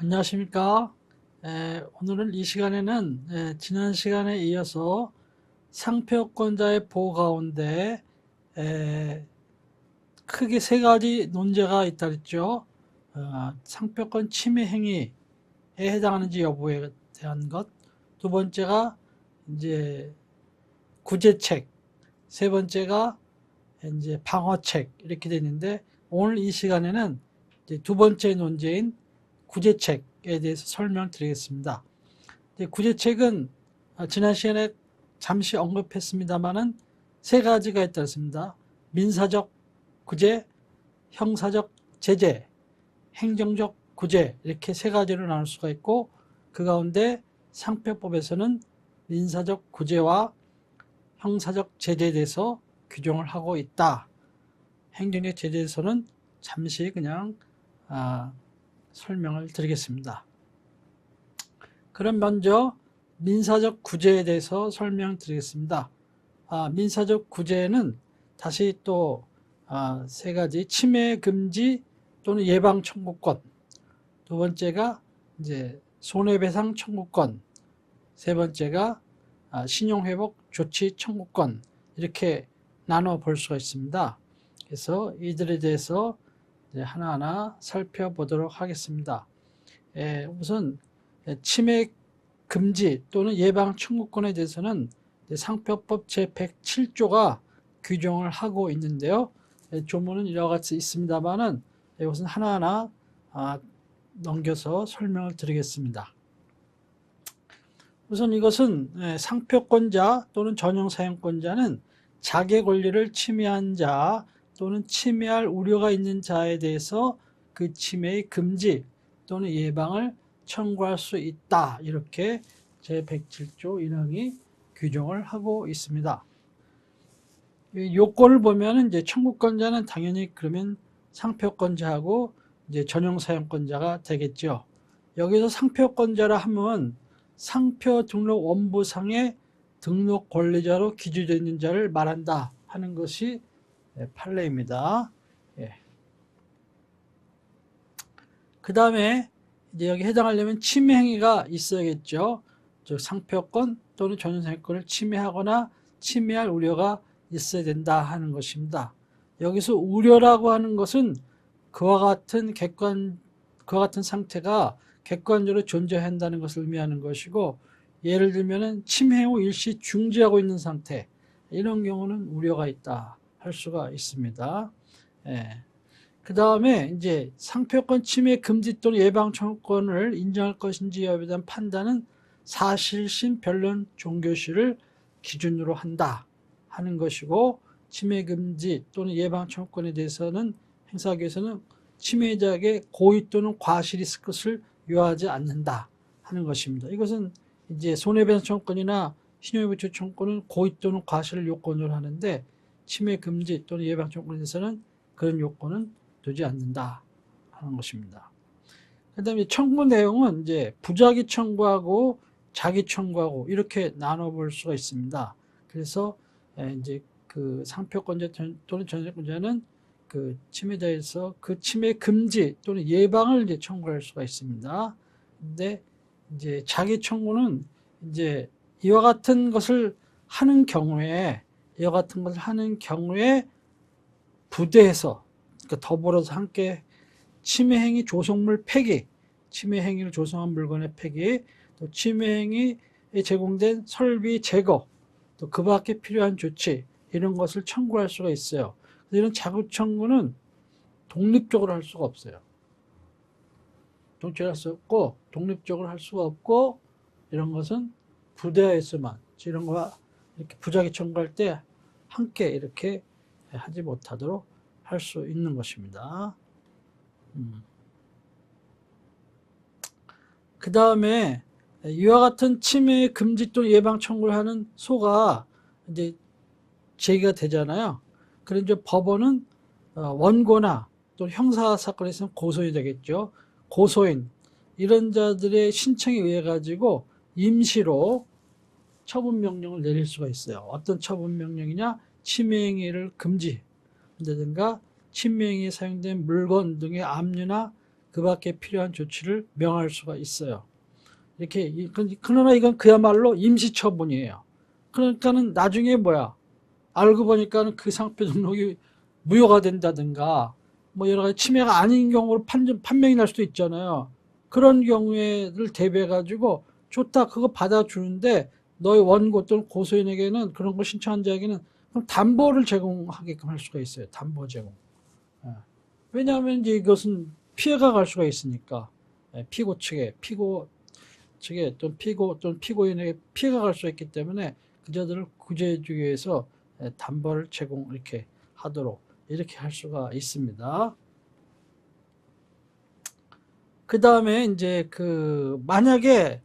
안녕하십니까. 오늘은 이 시간에는 지난 시간에 이어서 상표권자의 보호 가운데 크게 세 가지 논제가 있다 그랬죠. 상표권 침해 행위에 해당하는지 여부에 대한 것, 두 번째가 이제 구제책, 세 번째가 이제 방어책 이렇게 되는데, 오늘 이 시간에는 이제 두 번째 논제인 구제책에 대해서 설명드리겠습니다. 구제책은 지난 시간에 잠시 언급했습니다만은 세 가지가 있다 했습니다. 민사적 구제, 형사적 제재, 행정적 구제, 이렇게 세 가지로 나눌 수가 있고, 그 가운데 상표법에서는 민사적 구제와 형사적 제재에 대해서 규정을 하고 있다. 행정적 제재에 대해서는 잠시 그냥 설명을 드리겠습니다. 그럼 먼저 민사적 구제에 대해서 설명드리겠습니다. 민사적 구제는 다시 또 세 가지: 침해 금지 또는 예방 청구권, 두 번째가 이제 손해배상 청구권, 세 번째가 신용회복 조치 청구권, 이렇게 나눠 볼 수가 있습니다. 그래서 이들에 대해서 하나하나 살펴보도록 하겠습니다. 우선 침해 금지 또는 예방 청구권에 대해서는 상표법 제107조가 규정을 하고 있는데요. 조문은 이와 같이 있습니다만은 이것은 하나하나 넘겨서 설명을 드리겠습니다. 우선 이것은 상표권자 또는 전용사용권자는 자기 권리를 침해한 자 또는 침해할 우려가 있는 자에 대해서 그 침해의 금지 또는 예방을 청구할 수 있다, 이렇게 제107조 1항이 규정을 하고 있습니다. 요건을 보면 이제 청구권자는 당연히 그러면 상표권자하고 이제 전용사용권자가 되겠죠. 여기서 상표권자라 하면 상표 등록 원부상의 등록 권리자로 기재되어 있는 자를 말한다 하는 것이 판례입니다. 그 다음에 이제 여기 해당하려면 침해 행위가 있어야겠죠. 즉 상표권 또는 전용사용권을 침해하거나 침해할 우려가 있어야 된다 하는 것입니다. 여기서 우려라고 하는 것은 그와 같은 상태가 객관적으로 존재한다는 것을 의미하는 것이고, 예를 들면은 침해 후 일시 중지하고 있는 상태, 이런 경우는 우려가 있다 할 수가 있습니다. 그 다음에 이제 상표권 침해 금지 또는 예방 청구권을 인정할 것인지 여부에 대한 판단은 사실심 변론 종교시를 기준으로 한다 하는 것이고, 침해 금지 또는 예방 청구권에 대해서는 행사하기 위해서는 침해자에게 고의 또는 과실이 있을 것을 요하지 않는다 하는 것입니다. 이것은 이제 손해배상 청구권이나 신용회복 청구권은 고의 또는 과실을 요건으로 하는데, 침해 금지 또는 예방 청구권에 대해서는 그런 요건은 두지 않는다 하는 것입니다. 그 다음에 청구 내용은 이제 부작위 청구하고 자기 청구하고 이렇게 나눠볼 수가 있습니다. 그래서 이제 그 상표권자 또는 전세권자는 그 침해자에서 그 침해 금지 또는 예방을 이제 청구할 수가 있습니다. 근데 이제 자기 청구는 이제 이와 같은 것을 하는 경우에 부대해서, 그러니까 더불어서 함께 침해행위 조성물 폐기, 침해행위를 조성한 물건의 폐기, 또 침해행위에 제공된 설비 제거, 또 그 밖에 필요한 조치, 이런 것을 청구할 수가 있어요. 이런 자구 청구는 독립적으로 할 수가 없어요. 독립적으로 할 수 없고, 독립적으로 할 수가 없고, 이런 것은 부대에서만, 이런 거와 이렇게 부작위 청구할 때 함께 이렇게 하지 못하도록 할 수 있는 것입니다. 그 다음에 이와 같은 침해 금지 또는 예방 청구를 하는 소가 이제 제기가 되잖아요. 그럼 이제 법원은 원고나 또 형사 사건에서는 고소인이 되겠죠. 고소인, 이런 자들의 신청에 의해 가지고 임시로 처분 명령을 내릴 수가 있어요. 어떤 처분 명령이냐? 침해 행위를 금지한다든가 침해 행위에 사용된 물건 등의 압류나 그 밖에 필요한 조치를 명할 수가 있어요. 이렇게, 그러나 이건 그야말로 임시처분이에요. 그러니까는 나중에 뭐야? 알고 보니까는 그 상표 등록이 무효가 된다든가, 뭐 여러 가지 침해가 아닌 경우로 판명이 날 수도 있잖아요. 그런 경우에를 대비해가지고, 좋다, 그거 받아주는데, 너의 원고 또는 고소인에게는 그런 거 신청한 자에게는 그럼 담보를 제공하게끔 할 수가 있어요. 담보 제공. 왜냐하면 이제 이것은 피해가 갈 수가 있으니까. 피고 측에, 또는 피고인에게 피해가 갈 수 있기 때문에 그자들을 구제해주기 위해서 담보를 제공 이렇게 하도록 이렇게 할 수가 있습니다. 그 다음에 이제 만약에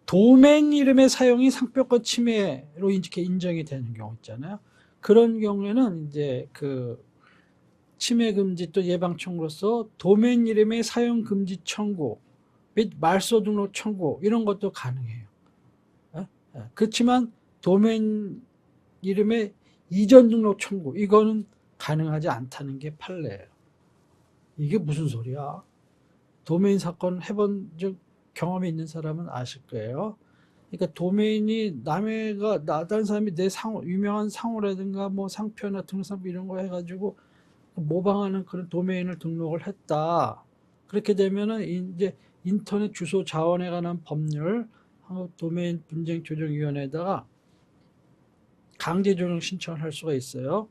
도메인 이름의 사용이 상표권 침해로 이렇게 인정이 되는 경우 있잖아요. 그런 경우에는 이제 침해 금지 또 예방 청구로서 도메인 이름의 사용 금지 청구 및 말소 등록 청구 이런 것도 가능해요. 그렇지만 도메인 이름의 이전 등록 청구 이거는 가능하지 않다는 게 판례예요. 이게 무슨 소리야? 도메인 사건 해본 경험이 있는 사람은 아실 거예요. 그러니까 도메인이 다른 사람이 내 유명한 상호라든가 뭐 상표나 등록상표 이런 거 해가지고 모방하는 그런 도메인을 등록을 했다. 그렇게 되면은 이제 인터넷 주소 자원에 관한 법률 한국도메인 분쟁조정위원회에다가 강제조정 신청을 할 수가 있어요.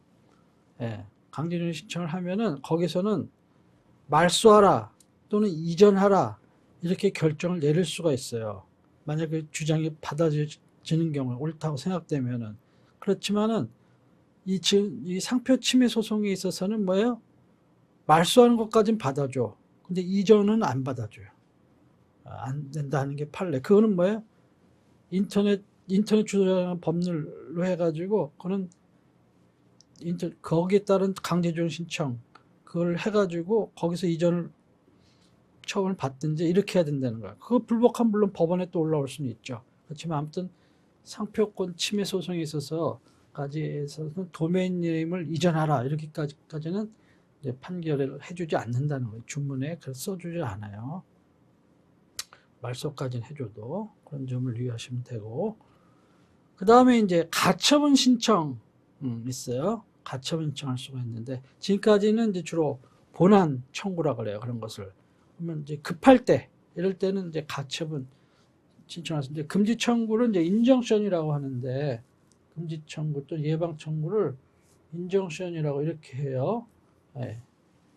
강제조정 신청을 하면은 거기서는 말소하라 또는 이전하라 이렇게 결정을 내릴 수가 있어요. 만약 그 주장이 받아지는 경우에 옳다고 생각되면은. 그렇지만은 이 상표 침해 소송에 있어서는 뭐예요? 말소하는 것까지는 받아줘. 근데 이전은 안 받아줘요. 안 된다는 게 판례. 그거는 뭐예요? 인터넷 주소자라는 법률로 해가지고, 그거는 거기에 따른 강제조정 신청, 그걸 해가지고, 거기서 이전을 처분을 받든지 이렇게 해야 된다는 거예요. 그거 불복하면 물론 법원에 또 올라올 수는 있죠. 그렇지만 아무튼 상표권 침해 소송에 있어서는 도메인 네임을 이전하라 이렇게까지는 이제 판결을 해주지 않는다는 거예요. 주문에 써주지 않아요. 말소까지는 해줘도 그런 점을 유의하시면 되고, 그 다음에 이제 가처분 신청 있어요. 가처분 신청할 수가 있는데 지금까지는 이제 주로 본안 청구라 그래요. 그런 것을 그러면 이제 급할 때 이럴 때는 이제 가처분 신청하는데 금지 청구를 이제 인정션이라고 하는데 금지 청구 또 예방 청구를 인정션이라고 이렇게 해요.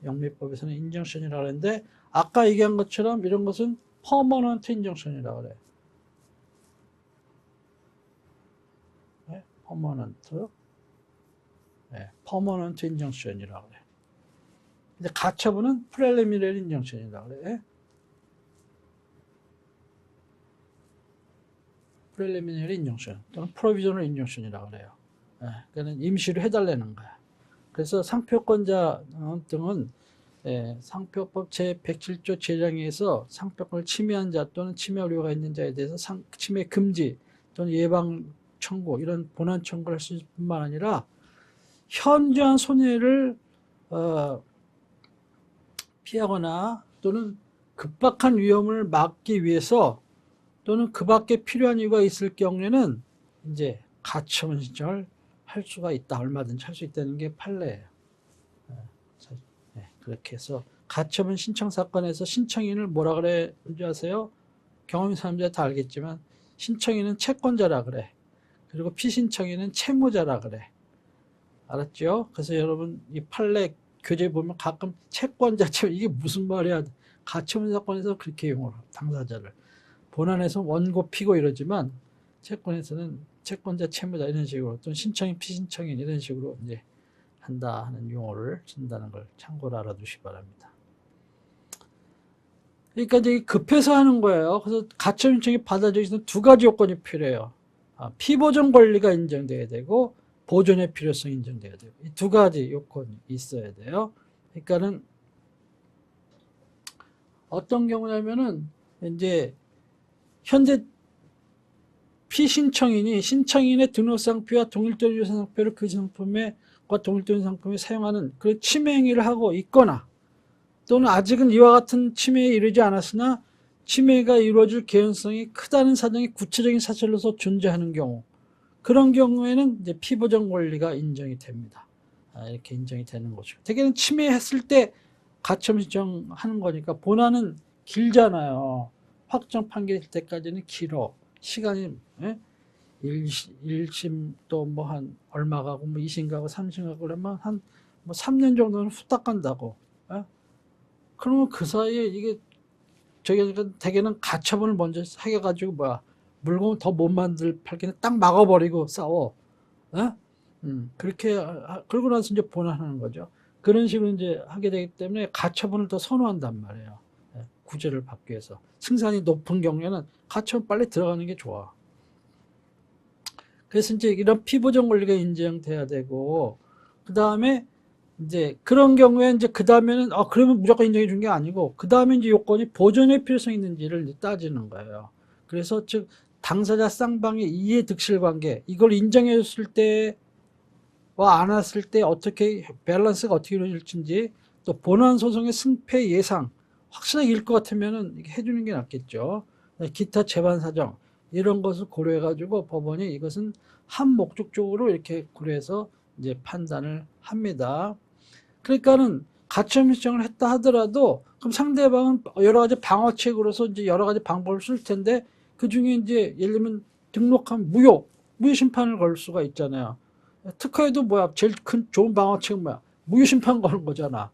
영미법에서는 인정션이라고 하는데 아까 얘기한 것처럼 이런 것은 퍼머넌트 인정션이라고 그래요. 퍼머넌트 인정션이라고 그래요. 근데 가처분은 프렐리미너리 인정션이라고 그래요. 프렐리미너리 인정션 또는 프로비저널 인정션이라고 그래요. 그러니까 임시로 해달라는 거야. 그래서 상표권자 등은 상표법 제107조 제1항에서 상표권을 침해한 자 또는 침해 우려가 있는 자에 대해서 침해 금지 또는 예방 청구 이런 본안 청구를 할 수 있을 뿐만 아니라 현저한 손해를 피하거나 또는 급박한 위험을 막기 위해서 또는 그 밖에 필요한 이유가 있을 경우에는 이제 가처분 신청을 할 수가 있다. 얼마든지 할 수 있다는 게 판례예요. 그렇게 해서 가처분 신청 사건에서 신청인을 뭐라 그래? 뭔지 아세요? 경험 있는 사람들이 다 알겠지만 신청인은 채권자라 그래. 그리고 피신청인은 채무자라 그래. 알았죠? 그래서 여러분 이 판례 교재 보면 가끔 채권자, 이게 무슨 말이야? 가처분 사건에서 그렇게 용어를 당사자를. 본안에서 원고 피고 이러지만 채권에서는 채권자, 채무자 이런 식으로 또는 신청인, 피신청인 이런 식으로 이제 한다 하는 용어를 쓴다는 걸 참고로 알아두시기 바랍니다. 그러니까 이제 급해서 하는 거예요. 그래서 가처분 신청이 받아들이기 위해서는 두 가지 요건이 필요해요. 피보존 권리가 인정돼야 되고 보존의 필요성이 인정돼야 되고 이 두 가지 요건이 있어야 돼요. 그러니까는 어떤 경우냐면은 이제 현재 피신청인이 신청인의 등록상표와 동일된 유상표를 그 상품과 동일된 상품에 사용하는 그 침해 행위를 하고 있거나 또는 아직은 이와 같은 침해에 이르지 않았으나 침해가 이루어질 개연성이 크다는 사정이 구체적인 사실로서 존재하는 경우, 그런 경우에는 이제 피보정 권리가 인정이 됩니다. 이렇게 인정이 되는 것이고, 대개는 침해했을 때 가처분 신청하는 거니까 본안은 길잖아요. 확정 판결일 때까지는 길어. 시간이, 예? 1심 또 뭐 한 얼마 가고 뭐 2심 가고 3심 가고 그러면 한 뭐 3년 정도는 후딱 간다고. 예? 그러면 그 사이에 이게 저기 대개는 가처분을 먼저 해가지고 뭐야 물건 더 못 만들 팔기는 딱 막아버리고 싸워. 예? 그렇게 그러고 나서 이제 본안하는 거죠. 그런 식으로 이제 하게 되기 때문에 가처분을 더 선호한단 말이에요. 예, 구제를 받기 위해서. 승산이 높은 경우에는 가처분 빨리 들어가는 게 좋아. 그래서 이제 이런 피보정 권리가 인정돼야 되고, 그 다음에 이제 그런 경우에 이제 그 다음에는 그러면 무조건 인정해 준 게 아니고, 그 다음에 이제 요건이 보존의 필요성이 있는지를 따지는 거예요. 그래서 즉 당사자 쌍방의 이해 득실 관계, 이걸 인정해 줬을 때와 안 왔을 때 어떻게 밸런스가 어떻게 이루어질지, 또 본안 소송의 승패 예상 확실하게 일 것 같으면은 해주는 게 낫겠죠. 기타 재반 사정 이런 것을 고려해 가지고 법원이 이것은 한 목적적으로 이렇게 고려해서 이제 판단을 합니다. 그러니까는 가처분 신청을 했다 하더라도 그럼 상대방은 여러 가지 방어책으로서 이제 여러 가지 방법을 쓸 텐데, 그 중에 이제 예를 들면 등록한 무효 심판을 걸 수가 있잖아요. 특허에도 뭐야 제일 큰 좋은 방어책은 뭐야 무효 심판 거는 거잖아.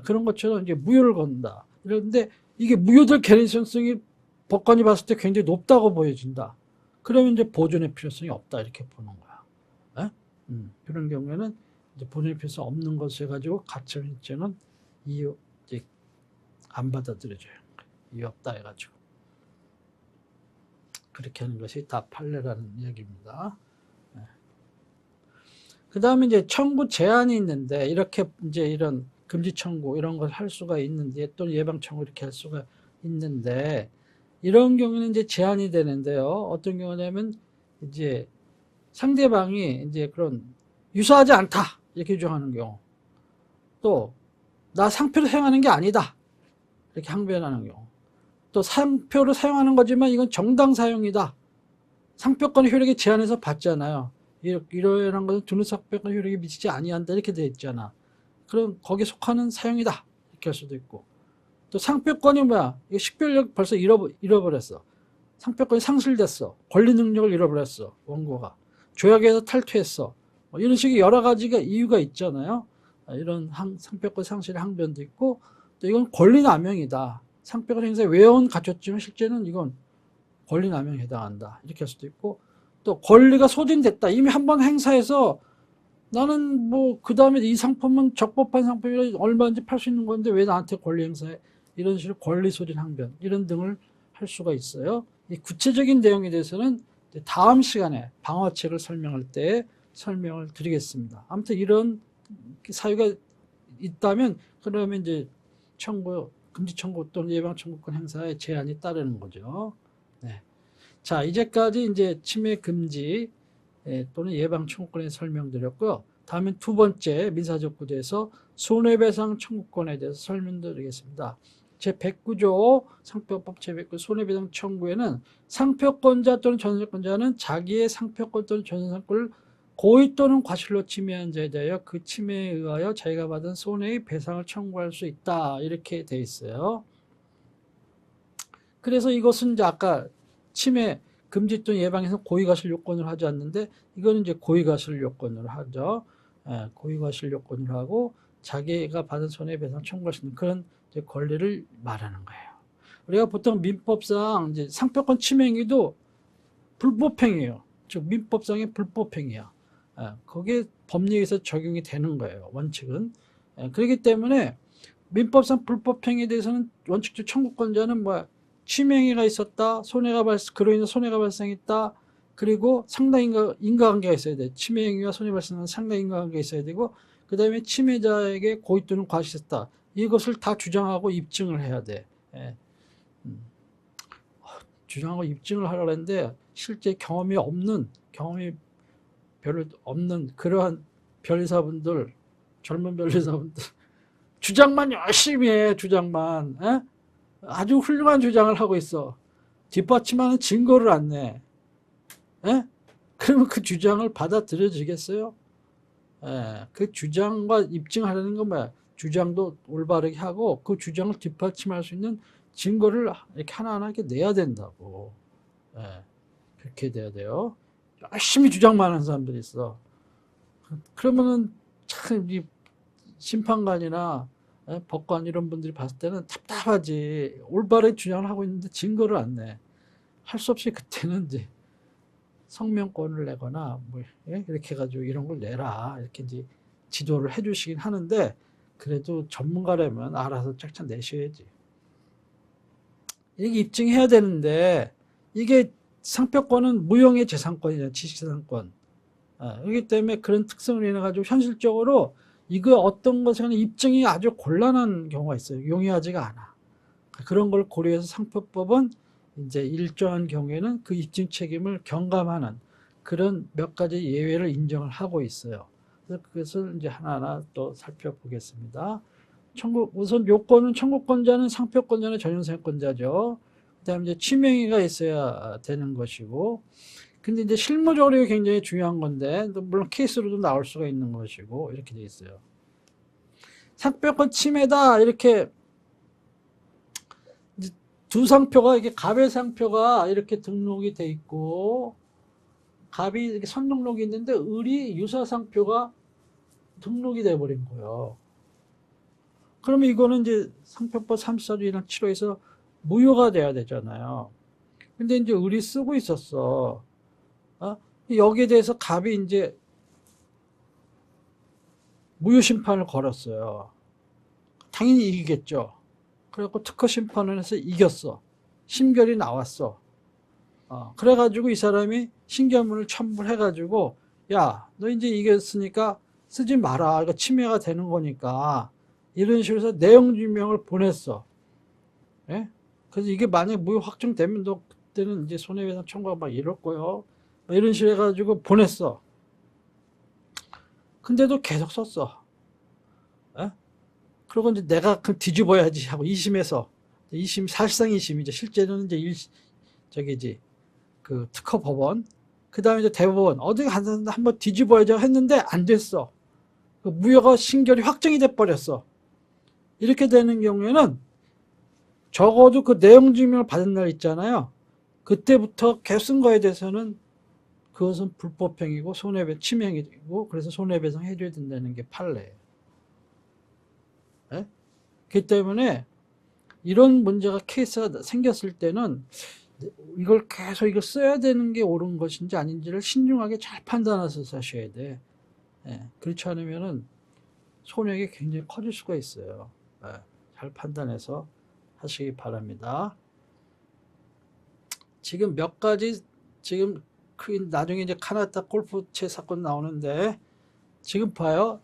그런 것처럼 이제 무효를 건다. 그런데 이게 무효될 개연성이 법관이 봤을 때 굉장히 높다고 보여진다. 그러면 이제 보존의 필요성이 없다 이렇게 보는 거야. 그런 경우에는 이제 보존의 필요성 없는 것을 해가지고 가처분 신청은 이유 이제 안 받아들여져요. 이유 없다 해가지고 그렇게 하는 것이 다 판례라는 이야기입니다. 그 다음에 이제 청구 제한이 있는데, 이렇게 이제 이런 금지 청구 이런 걸 할 수가 있는데, 또 예방 청구 이렇게 할 수가 있는데, 이런 경우는 이제 제한이 되는데요. 어떤 경우냐면 이제 상대방이 이제 그런 유사하지 않다 이렇게 주장하는 경우, 또 나 상표를 사용하는 게 아니다 이렇게 항변하는 경우, 또 상표를 사용하는 거지만 이건 정당 사용이다. 상표권 효력이 제한해서 받잖아요. 이러한 것은 두는 상표권 효력이 미치지 아니한다 이렇게 되어 있잖아. 그럼 거기에 속하는 사용이다 이렇게 할 수도 있고, 또 상표권이 뭐야 이거 식별력 벌써 잃어버렸어. 상표권이 상실됐어. 권리 능력을 잃어버렸어. 원고가 조약에서 탈퇴했어. 뭐 이런 식의 여러 가지가 이유가 있잖아요. 이런 상표권 상실의 항변도 있고, 또 이건 권리 남용이다. 상표권 행사에 외형은 갖췄지만 실제는 이건 권리 남용에 해당한다 이렇게 할 수도 있고, 또 권리가 소진됐다. 이미 한번 행사해서 나는 뭐 그 다음에 이 상품은 적법한 상품이라 얼마든지 팔 수 있는 건데 왜 나한테 권리 행사해? 이런 식으로 권리 소진 항변 이런 등을 할 수가 있어요. 이 구체적인 내용에 대해서는 다음 시간에 방어책을 설명할 때 설명을 드리겠습니다. 아무튼 이런 사유가 있다면 그러면 이제 금지 청구 또는 예방 청구권 행사에 제한이 따르는 거죠. 네. 자, 이제까지 이제 침해 금지 또는 예방 청구권에 설명드렸고요. 다음엔 두 번째 민사적 구제에서 손해배상 청구권에 대해서 설명드리겠습니다. 제109조 상표법 제109 손해배상 청구에는 상표권자 또는 전세권자는 자기의 상표권 또는 전세권을 고의 또는 과실로 침해한 자에 대하여 그 침해에 의하여 자기가 받은 손해의 배상을 청구할 수 있다 이렇게 돼 있어요. 그래서 이것은 이제 아까 침해 금지 또는 예방에서 고의과실 요건을 하지 않는데, 이거는 이제 고의과실 요건을 하죠. 고의과실 요건을 하고 자기가 받은 손해배상 청구할 수 있는 그런 이제 권리를 말하는 거예요. 우리가 보통 민법상 이제 상표권 침해 행위도 불법행위예요. 즉 민법상의 불법행위야. 거기에 법리에서 적용이 되는 거예요. 원칙은. 그렇기 때문에 민법상 불법행위에 대해서는 원칙적 청구권자는 뭐 침해행위가 있었다, 그로 인해 손해가 발생했다, 그리고 상당히 인과관계가 있어야 돼. 침해행위와 손해 발생하는 상당히 인과관계가 있어야 되고, 그 다음에 침해자에게 고의 또는 과실했다. 이것을 다 주장하고 입증을 해야 돼. 주장하고 입증을 하려고 했는데 실제 경험이 별로 없는 그러한 변리사분들, 젊은 변리사분들 주장만 열심히 해, 주장만. 에? 아주 훌륭한 주장을 하고 있어. 뒷받침하는 증거를 안 내. 에? 그러면 그 주장을 받아들여지겠어요? 그 주장과 입증하려는 건 뭐야? 주장도 올바르게 하고 그 주장을 뒷받침할 수 있는 증거를 이렇게 하나하나 이렇게 내야 된다고. 그렇게 돼야 돼요. 열심히 주장만 하는 사람들이 있어. 그러면은 참 이 심판관이나 법관 이런 분들이 봤을 때는 답답하지. 올바르게 주장을 하고 있는데 증거를 안 내. 할 수 없이 그때는 이제 성명권을 내거나 뭐 이렇게 해가지고 이런 걸 내라 이렇게 이제 지도를 해주시긴 하는데 그래도 전문가라면 알아서 짝짝 내셔야지. 이게 입증해야 되는데 이게 상표권은 무형의 재산권이잖아요. 지식재산권. 그렇기 때문에 그런 특성을 인해 가지고 현실적으로 이거 어떤 것에 입증이 아주 곤란한 경우가 있어요. 용이하지가 않아. 그런 걸 고려해서 상표법은 이제 일정한 경우에는 그 입증 책임을 경감하는 그런 몇 가지 예외를 인정을 하고 있어요. 그래서 그것을 이제 하나하나 또 살펴보겠습니다. 우선 요건은 청구권자는 상표권자는 전용사용권자죠. 그다음에 이제 취명의가 있어야 되는 것이고, 근데 이제 실무적으로 굉장히 중요한 건데, 물론 케이스로도 나올 수가 있는 것이고, 이렇게 돼 있어요. 상표권 침해다, 이렇게, 두 상표가, 이게 갑의 상표가 이렇게 등록이 돼 있고, 갑이 이렇게 선등록이 있는데, 을이 유사 상표가 등록이 돼 버린 거예요. 그러면 이거는 이제 상표법 34조 1항 7호에서 무효가 돼야 되잖아요. 근데 이제 을이 쓰고 있었어. 여기에 대해서 갑이 이제 무효 심판을 걸었어요. 당연히 이기겠죠. 그래갖고 특허 심판을 해서 이겼어. 심결이 나왔어. 그래가지고 이 사람이 신결문을 첨부를 해가지고, 야, 너 이제 이겼으니까 쓰지 마라. 이거 침해가 되는 거니까. 이런 식으로 해서 내용 증명을 보냈어. 예? 그래서 이게 만약에 무효 확정되면 너 그때는 이제 손해배상 청구하고 막 이럴 거요. 이런 식으로 해가지고 보냈어. 근데도 계속 썼어. 예? 그리고 이제 내가 그 뒤집어야지 하고 2심에서 2심 사실상 2심이죠. 실제로는 이제 저기지 그 특허 법원 그 다음에 이제 대법원 어디 한번 뒤집어야지 했는데 안 됐어. 그 무효가 신결이 확정이 돼 버렸어. 이렇게 되는 경우에는 적어도 그 내용 증명을 받은 날 있잖아요. 그때부터 계속 쓴 거에 대해서는 그것은 불법행위고 침해행위고 그래서 손해배상 해줘야 된다는 게 판례예요. 네? 그렇기 때문에 이런 문제가 케이스가 생겼을 때는 이걸 계속 이거 써야 되는 게 옳은 것인지 아닌지를 신중하게 잘 판단해서 사셔야 돼. 네. 그렇지 않으면은 손해가 굉장히 커질 수가 있어요. 네. 잘 판단해서 하시기 바랍니다. 지금 몇 가지 지금 나중에 이제 카나다 골프채 사건 나오는데 지금 봐요.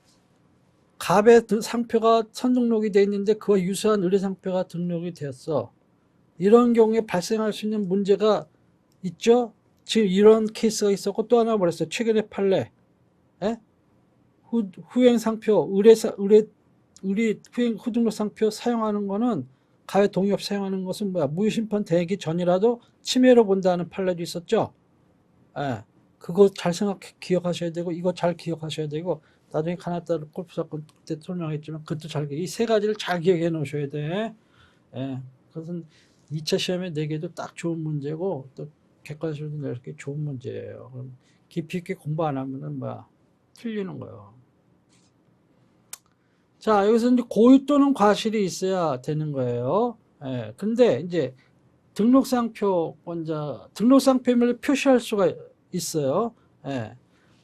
갑의 상표가 선등록이 돼 있는데 그와 유사한 의뢰 상표가 등록이 되었어. 이런 경우에 발생할 수 있는 문제가 있죠. 지금 이런 케이스가 있었고 또 하나 뭐랬어요. 최근에 판례. 후행 상표, 후행 후등록 상표 사용하는 거는 가해 동의 없이 사용하는 것은 뭐야? 무효 심판 되기 전이라도 침해로 본다는 판례도 있었죠. 그거 잘 기억하셔야 되고 이거 잘 기억하셔야 되고 나중에 카나다 골프 사건 때 설명했지만 그것도 이 세 가지를 잘 기억해 놓으셔야 돼. 그것은 2차 시험에 내기도 딱 좋은 문제고 또 객관식으로 내기 좋은 문제예요. 그럼 깊이 있게 공부 안 하면은 뭐야? 틀리는 거예요. 자, 여기서 이제 고의 또는 과실이 있어야 되는 거예요. 근데 이제 등록상표임을 표시할 수가 있어요.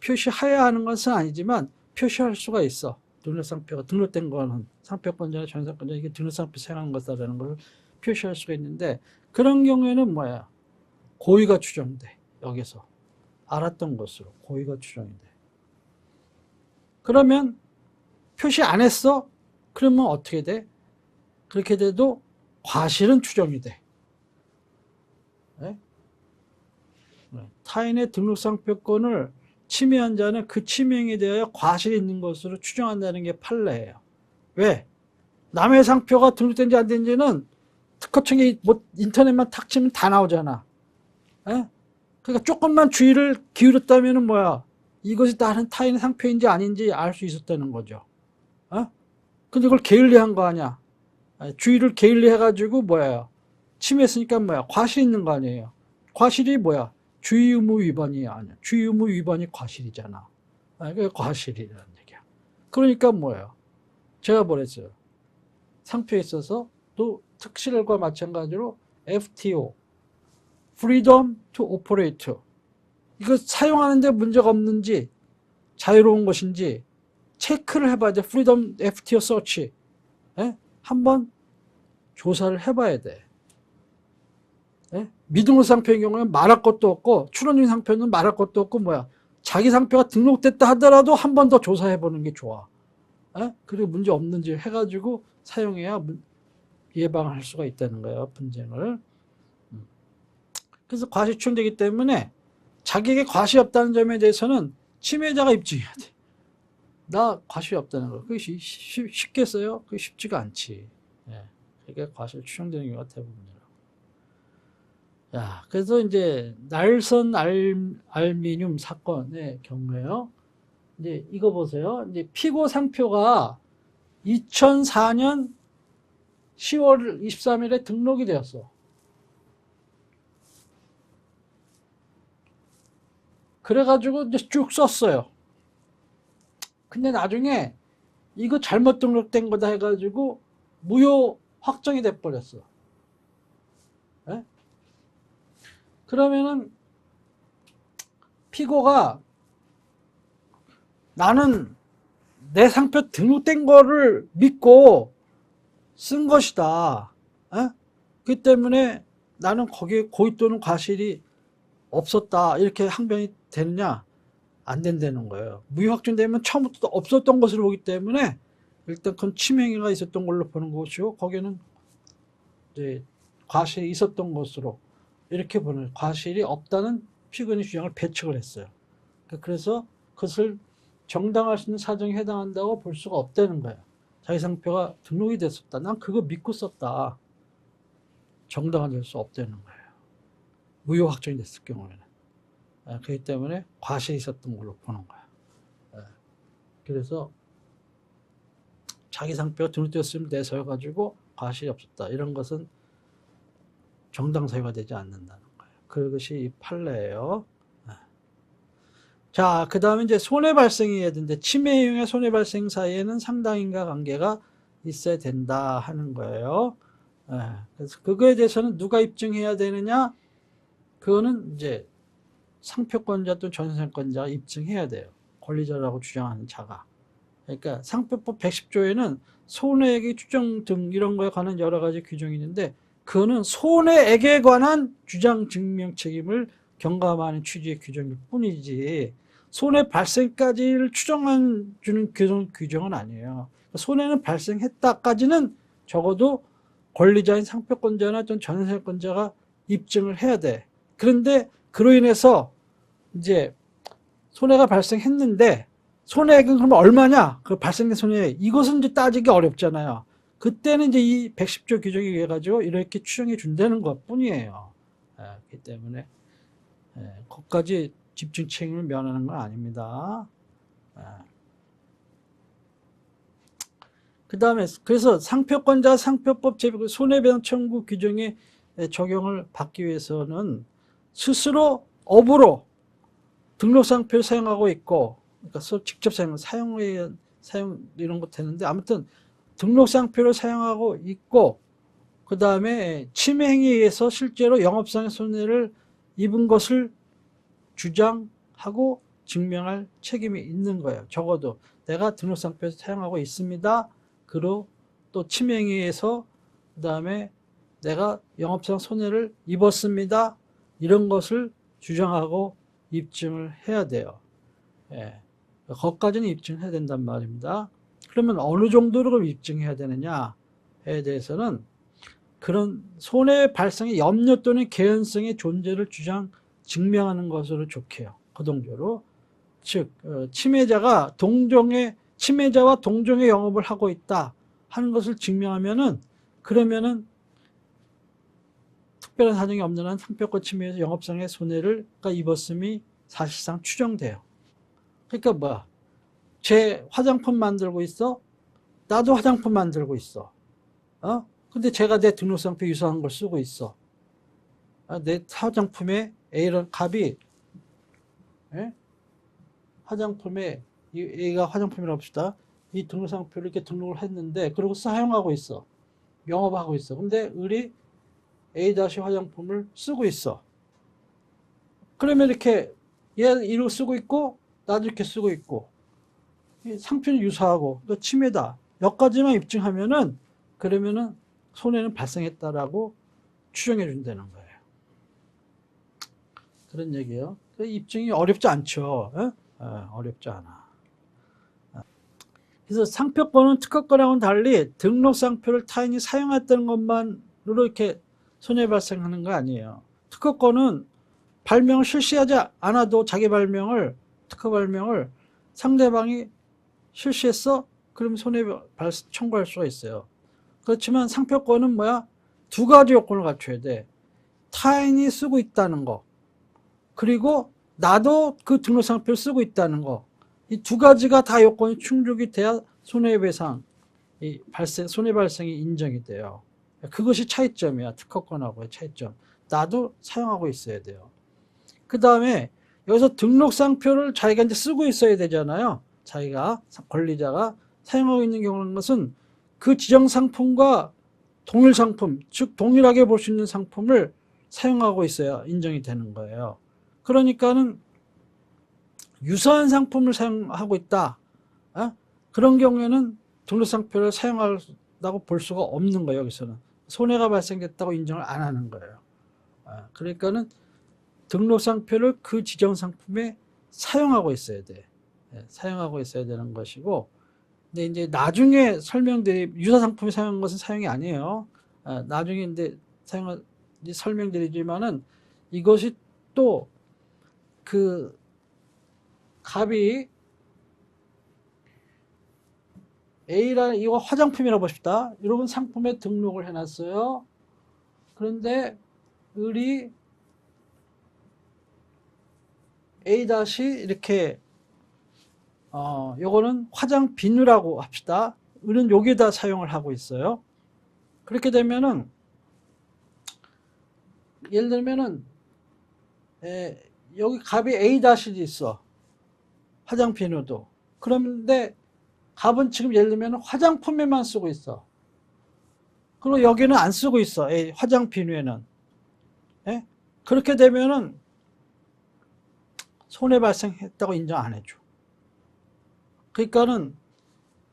표시해야 하는 것은 아니지만 표시할 수가 있어. 등록상표가 등록된 거는 상표권자나 전상권자 이게 등록상표 사용한 것이라는 걸 표시할 수가 있는데 그런 경우에는 뭐야? 고의가 추정돼. 여기서 알았던 것으로 고의가 추정이 돼. 그러면 표시 안 했어? 그러면 어떻게 돼? 그렇게 돼도 과실은 추정이 돼. 타인의 등록상표권을 침해한 자는 그 침해에 대하여 과실이 있는 것으로 추정한다는 게 판례예요. 왜? 남의 상표가 등록된지 안 된지는 특허청에 뭐 인터넷만 탁 치면 다 나오잖아. 에? 그러니까 조금만 주의를 기울였다면은 뭐야? 이것이 다른 타인의 상표인지 아닌지 알 수 있었다는 거죠. 어? 근데 이걸 게을리한 거 아니야? 주의를 게을리해가지고 뭐야? 침해했으니까 뭐야? 과실 있는 거 아니에요? 과실이 뭐야? 주의 의무 위반이 아니야. 주의 의무 위반이 과실이잖아. 그게 과실이라는 얘기야. 그러니까 뭐예요? 제가 뭐랬어요? 상표에 있어서 또 특실과 마찬가지로 FTO, Freedom to Operate. 이거 사용하는데 문제가 없는지, 자유로운 것인지 체크를 해봐야 돼. Freedom FTO Search. 한번 조사를 해봐야 돼. 미등록 상표인 경우는 말할 것도 없고, 출원중 상표는 말할 것도 없고, 뭐야. 자기 상표가 등록됐다 하더라도 한 번 더 조사해보는 게 좋아. 그리고 문제 없는지 해가지고 사용해야 예방할 수가 있다는 거예요. 분쟁을. 그래서 과실 추정되기 때문에 자기에게 과실이 없다는 점에 대해서는 침해자가 입증해야 돼. 나 과실이 없다는 거. 그게 쉽겠어요? 그게 쉽지가 않지. 그게 과실 추정되는 경우가 대부분이라고. 야, 그래서 이제 날선 알미늄 사건의 경우에요. 이제 이거 보세요. 이제 피고 상표가 2004년 10월 23일에 등록이 되었어. 그래가지고 이제 쭉 썼어요. 근데 나중에 이거 잘못 등록된 거다 해가지고 무효 확정이 돼버렸어. 그러면은 피고가 나는 내 상표 등록된 거를 믿고 쓴 것이다. 그 때문에 나는 거기에 고의 또는 과실이 없었다. 이렇게 항변이 되느냐? 안 된다는 거예요. 무효 확정되면 처음부터 없었던 것으로 보기 때문에 일단 그건 침해가 있었던 걸로 보는 것이고, 거기는 이제 과실이 있었던 것으로 이렇게 보는, 과실이 없다는 피고인의 주장을 배척을 했어요. 그래서 그것을 정당할 수 있는 사정에 해당한다고 볼 수가 없다는 거예요. 자기 상표가 등록이 됐었다. 난 그거 믿고 썼다. 정당화될 수 없다는 거예요. 무효 확정이 됐을 경우에는. 그렇기 때문에 과실이 있었던 걸로 보는 거예요. 그래서 자기 상표가 등록되었으면 내세워가지고 과실이 없었다. 이런 것은 정당 사유가 되지 않는다는 거예요. 그것이 이 판례예요. 자, 그 다음에 이제 손해 발생이 해야 되는데, 침해 이용의 손해 발생 사이에는 상당인과 관계가 있어야 된다 하는 거예요. 그래서 그거에 대해서는 누가 입증해야 되느냐? 그거는 이제 상표권자 또는 전세권자가 입증해야 돼요. 권리자라고 주장하는 자가. 그러니까 상표법 110조에는 손해액의 추정 등 이런 거에 관한 여러 가지 규정이 있는데, 그거는 손해액에 관한 주장 증명 책임을 경감하는 취지의 규정일 뿐이지 손해 발생까지를 추정한 주는 규정은 아니에요. 손해는 발생했다까지는 적어도 권리자인 상표권자나 또는 전세권자가 입증을 해야 돼. 그런데 그로 인해서 이제 손해가 발생했는데 손해액은 그러면 얼마냐? 그 발생된 손해액. 이것은 이제 따지기 어렵잖아요. 그때는 이제 이 110조 규정에 의해 가지고 이렇게 추정해 준다는 것 뿐이에요. 그렇기 때문에 거기까지 집중 책임을 면하는 건 아닙니다. 그 다음에 그래서 상표권자 상표법 제국 손해배상 청구 규정에 적용을 받기 위해서는 스스로 업으로 등록상표를 사용하고 있고, 그러니까 직접 사용 이런 거 되는데, 아무튼 등록상표를 사용하고 있고, 그 다음에 침해 행위에 의해서 실제로 영업상의 손해를 입은 것을 주장하고 증명할 책임이 있는 거예요. 적어도 내가 등록상표를 사용하고 있습니다. 그리고 또 침해 행위에 의해서 그 다음에 내가 영업상 손해를 입었습니다. 이런 것을 주장하고 입증을 해야 돼요. 거기까지는 입증해야 된단 말입니다. 그러면 어느 정도로 입증해야 되느냐에 대해서는 그런 손해 발생의 염려 또는 개연성의 존재를 증명하는 것으로 좋게요. 그 동조로. 즉, 침해자와 동종의 영업을 하고 있다. 하는 것을 증명하면은 그러면은 특별한 사정이 없는 한 상표권 침해에서 영업상의 손해를 입었음이 사실상 추정돼요. 그러니까 뭐야? 제 화장품 만들고 있어? 나도 화장품 만들고 있어. 근데 제가 내 등록상표 유사한 걸 쓰고 있어. 내 화장품에 A라는 값이, 예? 화장품에, A가 화장품이라고 합시다. 이 등록상표를 이렇게 등록을 했는데, 그리고 사용하고 있어. 영업하고 있어. 근데 을이 A- 화장품을 쓰고 있어. 그러면 이렇게 얘 이렇게 쓰고 있고, 나도 이렇게 쓰고 있고, 상표는 유사하고, 또 침해다. 여기까지만 입증하면은, 그러면은 손해는 발생했다라고 추정해 준다는 거예요. 그런 얘기예요. 입증이 어렵지 않죠. 어렵지 않아. 그래서 상표권은 특허권하고는 달리 등록상표를 타인이 사용했다는 것만으로 이렇게 손해 발생하는 거 아니에요. 특허권은 발명을 실시하지 않아도 자기 발명을, 특허 발명을 상대방이 실시했어? 그럼 손해 청구할 수가 있어요. 그렇지만 상표권은 뭐야? 두 가지 요건을 갖춰야 돼. 타인이 쓰고 있다는 거. 그리고 나도 그 등록상표를 쓰고 있다는 거. 이 두 가지가 다 요건이 충족이 돼야 손해배상, 손해 발생이 인정이 돼요. 그것이 차이점이야. 특허권하고의 차이점. 나도 사용하고 있어야 돼요. 그 다음에 여기서 등록상표를 자기가 이제 쓰고 있어야 되잖아요. 자기가, 권리자가 사용하고 있는 경우는 것은 그 지정 상품과 동일 상품, 즉 동일하게 볼 수 있는 상품을 사용하고 있어야 인정이 되는 거예요. 그러니까는 유사한 상품을 사용하고 있다. 그런 경우에는 등록상표를 사용한다고 볼 수가 없는 거예요. 여기서는 손해가 발생됐다고 인정을 안 하는 거예요. 그러니까는 등록상표를 그 지정 상품에 사용하고 있어야 돼. 사용하고 있어야 되는 것이고, 근데 이제 나중에 유사 상품에 사용한 것은 사용이 아니에요. 나중에 이제 설명드리지만은 이것이 또 그 값이 A라는 이거 화장품이라고 봅시다. 여러분 상품에 등록을 해놨어요. 그런데 을이 A- 이렇게 요거는 화장 비누라고 합시다. 을은 여기다 사용을 하고 있어요. 그렇게 되면은 예를 들면은 여기 값이 A- 있어. 화장 비누도. 그런데 값은 지금 예를 들면 화장품에만 쓰고 있어. 그리고 여기는 안 쓰고 있어. 화장 비누에는. 예? 그렇게 되면은 손해 발생했다고 인정 안 해줘. 그러니까는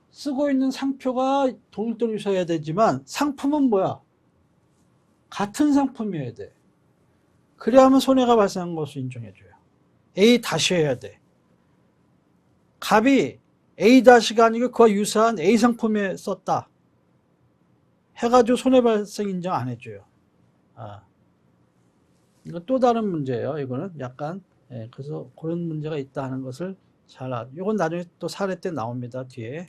쓰고 있는 상표가 동일동 유사해야 되지만 상품은 뭐야? 같은 상품이어야 돼. 그래야만 손해가 발생한 것을 인정해줘요. A-해야 돼. 값이 A-가 아니고 그와 유사한 A 상품에 썼다. 해가지고 손해 발생 인정 안 해줘요. 이거 또 다른 문제예요. 이거는 약간 그래서 그런 문제가 있다 하는 것을 이건 나중에 또 사례 때 나옵니다. 뒤에.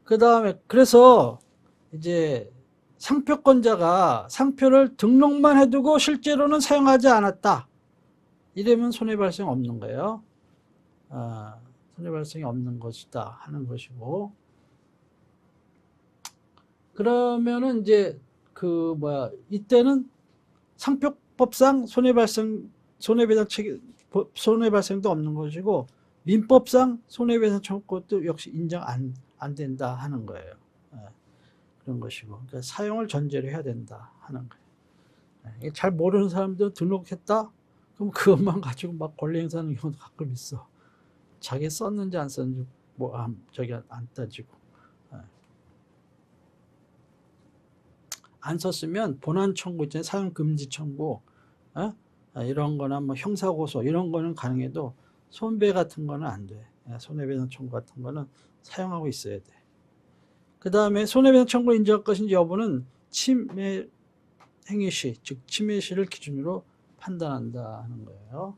그 다음에 그래서 이제 상표권자가 상표를 등록만 해두고 실제로는 사용하지 않았다. 이러면 손해 발생 없는 거예요. 손해 발생이 없는 것이다 하는 것이고, 그러면은 이제 이때는 상표법상 손해 발생도 없는 것이고, 민법상 손해배상 청구도 역시 인정 안 된다 하는 거예요. 그런 것이고, 그러니까 사용을 전제로 해야 된다 하는 거예요. 잘 모르는 사람들 등록했다? 그럼 그것만 가지고 막 권리 행사하는 경우도 가끔 있어. 자기 썼는지 안 썼는지 안 따지고. 안 썼으면 본안 청구 있잖아요. 사용 금지 청구. 이런 거나 뭐 형사고소 이런 거는 가능해도 손배 같은 거는 안 돼. 손해배상 청구 같은 거는 사용하고 있어야 돼. 그 다음에 손해배상 청구를 인정할 것인지 여부는 침해 행위 시, 즉 침해 시를 기준으로 판단한다 하는 거예요.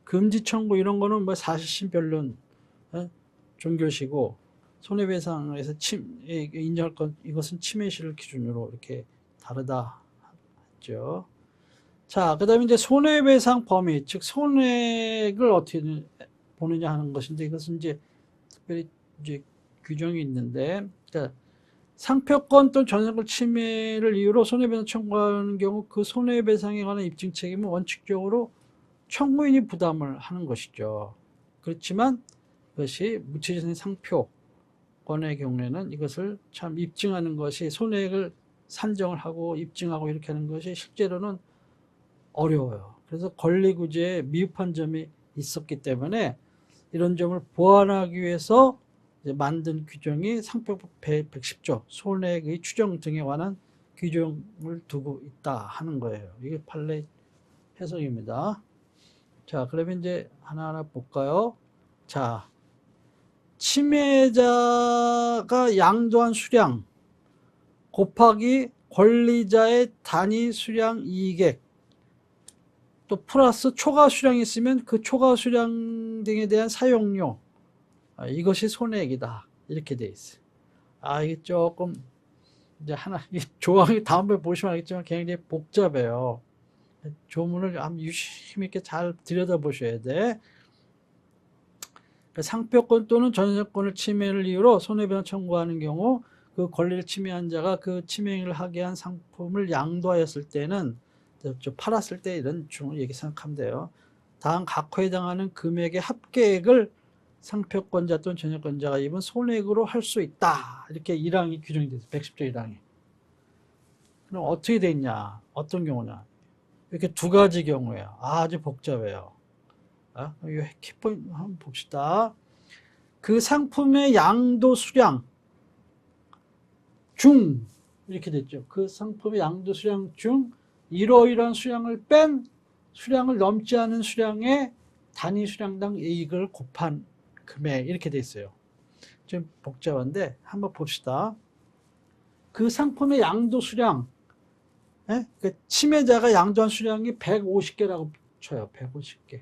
금지 청구 이런 거는 뭐 사실심 변론, 종교시고 손해배상에서 인정할 것 이것은 침해시를 기준으로 이렇게 다르다 했죠. 자, 그다음에 이제 손해배상 범위, 즉 손해액을 어떻게 보느냐 하는 것인데 이것은 이제 특별히 이제 규정이 있는데, 그러니까 상표권 또는 전세권 침해를 이유로 손해배상 청구하는 경우 그 손해배상에 관한 입증 책임은 원칙적으로 청구인이 부담을 하는 것이죠. 그렇지만 그것이 무채전세 상표권의 경우에는 이것을 참 입증하는 것이 손해액을 산정을 하고 입증하고 이렇게 하는 것이 실제로는 어려워요. 그래서 권리구제에 미흡한 점이 있었기 때문에 이런 점을 보완하기 위해서 만든 규정이 상표법 110조 손해액의 추정 등에 관한 규정을 두고 있다 하는 거예요. 이게 판례 해석입니다. 자, 그러면 이제 하나하나 볼까요? 자, 침해자가 양도한 수량 곱하기 권리자의 단위 수량 이익액 또 플러스 초과 수량이 있으면 그 초과 수량 등에 대한 사용료, 이것이 손해액이다 이렇게 돼 있어요. 이게 조금 이제 하나 조항이 다음번에 보시면 알겠지만 굉장히 복잡해요. 조문을 유심히 있게 잘 들여다보셔야 돼. 상표권 또는 전세권을 침해를 이유로 손해배상 청구하는 경우 그 권리를 침해한 자가 그 침해를 하게 한 상품을 양도하였을 때는, 팔았을 때 이런 중을 얘기 생각하면 돼요. 다음 각호에 해당하는 금액의 합계액을 상표권자 또는 전세권자가 입은 손해액으로 할 수 있다. 이렇게 1항이 규정이 되어 있어요. 110조 1항이. 그럼 어떻게 돼 있냐? 어떤 경우냐? 이렇게 두 가지 경우예요. 아주 복잡해요. 이 키포인트 한번 봅시다. 그 상품의 양도 수량 중 이렇게 됐죠. 그 상품의 양도 수량 중 이러이러한 수량을 뺀 수량을 넘지 않은 수량의 단위 수량당 이익을 곱한 금액 이렇게 돼 있어요. 좀 복잡한데 한번 봅시다. 그 상품의 양도 수량, 그 침해자가 양도한 수량이 150개라고 쳐요. 150개.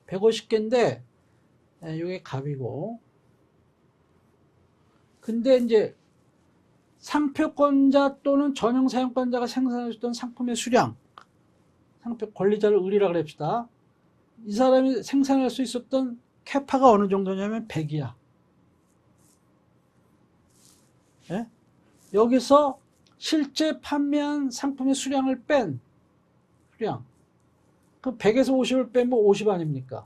150개인데 이게 값이고, 근데 이제 상표권자 또는 전용 사용권자가 생산했던 상품의 수량, 상표 권리자를 을이라 그럽시다. 이 사람이 생산할 수 있었던 캐파가 어느 정도냐면 100이야. 예? 여기서 실제 판매한 상품의 수량을 뺀 수량, 그 100에서 50을 빼면 50 아닙니까?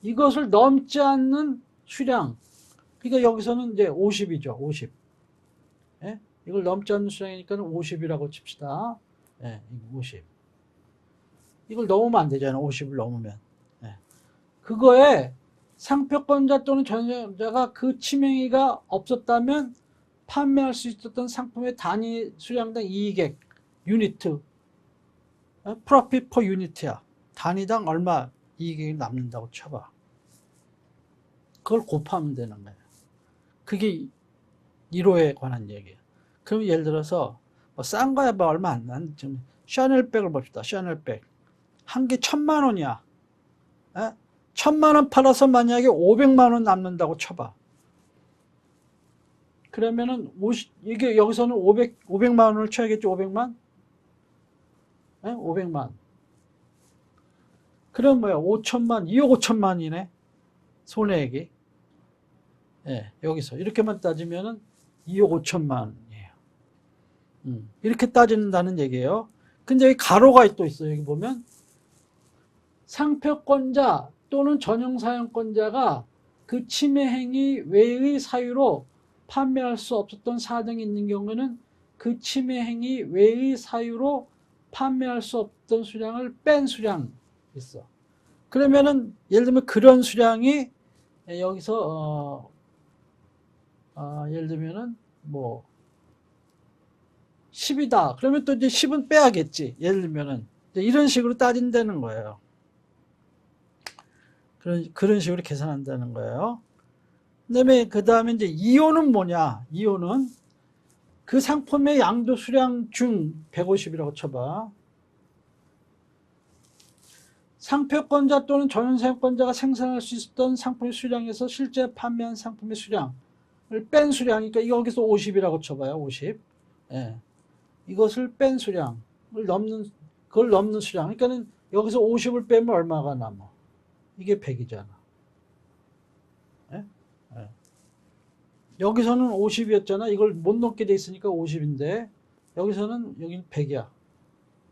이것을 넘지 않는 수량, 그러니까 여기서는 이제 50이죠. 50. 예? 이걸 넘지 않는 수량이니까 50이라고 칩시다. 50. 이걸 넘으면 안 되잖아요. 50을 넘으면. 그거에 상표권자 또는 전세자가 그 침해가 없었다면 판매할 수 있었던 상품의 단위 수량당 이익액, 유니트, 프로핏 퍼 유니트야. 단위당 얼마 이익이 남는다고 쳐봐. 그걸 곱하면 되는 거예요. 그게 1호에 관한 얘기예요. 그럼 예를 들어서 싼 거야 얼마 안 난, 지금 샤넬백을 봅시다. 샤넬백 한 개 1,000만 원이야. 1,000만 원 팔아서 만약에 500만 원 남는다고 쳐봐. 그러면은 이게 여기서는 500만 원을 쳐야겠죠. 500만? 500만. 그럼 뭐야? 5천만, 2억 5천만이네. 손해액이. 여기서 이렇게만 따지면은 2억 5천만이에요. 이렇게 따진다는 얘기예요. 근데 여기 가로가 또 있어요. 여기 보면 상표권자 또는 전용사용권자가 그 침해 행위 외의 사유로 판매할 수 없었던 사정이 있는 경우에는 그 침해 행위 외의 사유로 판매할 수 없던 수량을 뺀 수량이 있어. 그러면은 예를 들면 그런 수량이 여기서 예를 들면은 뭐 10이다. 그러면 또 이제 10은 빼야겠지. 예를 들면은 이런 식으로 따진다는 거예요. 그런 식으로 계산한다는 거예요. 그다음에 이제 2호는 뭐냐? 2호는 그 상품의 양도 수량 중 150이라고 쳐봐. 상표권자 또는 전용사용권자가 생산할 수 있었던 상품의 수량에서 실제 판매한 상품의 수량을 뺀 수량이니까 여기서 50이라고 쳐봐요. 50. 예. 이것을 뺀 수량을 넘는, 그걸 넘는 수량. 그러니까는 여기서 50을 빼면 얼마가 남아? 이게 100이잖아. 예? 예. 여기서는 50이었잖아. 이걸 못 넘게 돼 있으니까 50인데 여기서는 여긴 100이야.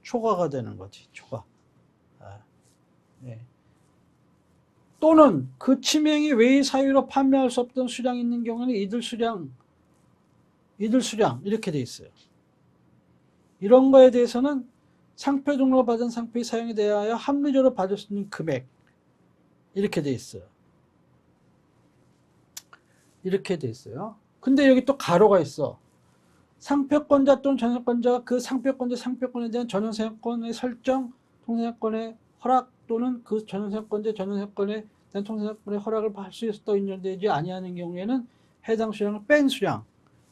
초과가 되는 거지. 초과. 예. 또는 그 치명이 외의 사유로 판매할 수 없던 수량이 있는 경우는 이들 수량 이렇게 돼 있어요. 이런 거에 대해서는 상표 등록을 받은 상표의 사용에 대하여 합리적으로 받을 수 있는 금액 이렇게 돼 있어요. 이렇게 돼 있어요. 근데 여기 또 가로가 있어. 상표권자 또는 전용권자가 그 상표권에 대한 전용사용권의 설정, 통상권의 허락 또는 그 전용사용권에 대한 통상권의 허락을 할 수 있었다 인정되지 아니하는 경우에는 해당 수량을 뺀 수량.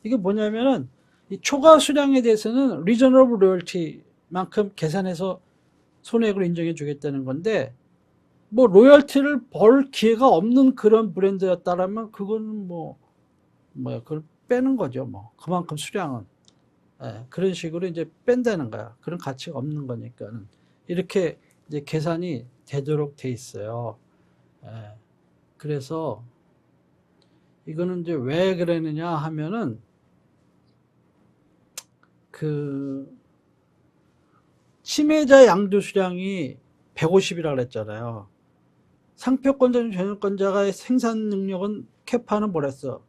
이게 뭐냐면은 이 초과 수량에 대해서는 리저너블 로열티만큼 계산해서 손해액으로 인정해 주겠다는 건데 뭐 로열티를 벌 기회가 없는 그런 브랜드였다라면 그거는 그걸 빼는 거죠. 그만큼 수량은. 예, 그런 식으로 이제 뺀다는 거야. 그런 가치가 없는 거니까는. 이렇게 이제 계산이 되도록 돼 있어요. 예, 그래서 이거는 이제 왜 그러느냐 하면은 그 침해자 양도 수량이 150이라고 그랬잖아요. 상표권자 전용권자가 생산 능력은 캐파는 뭐랬어?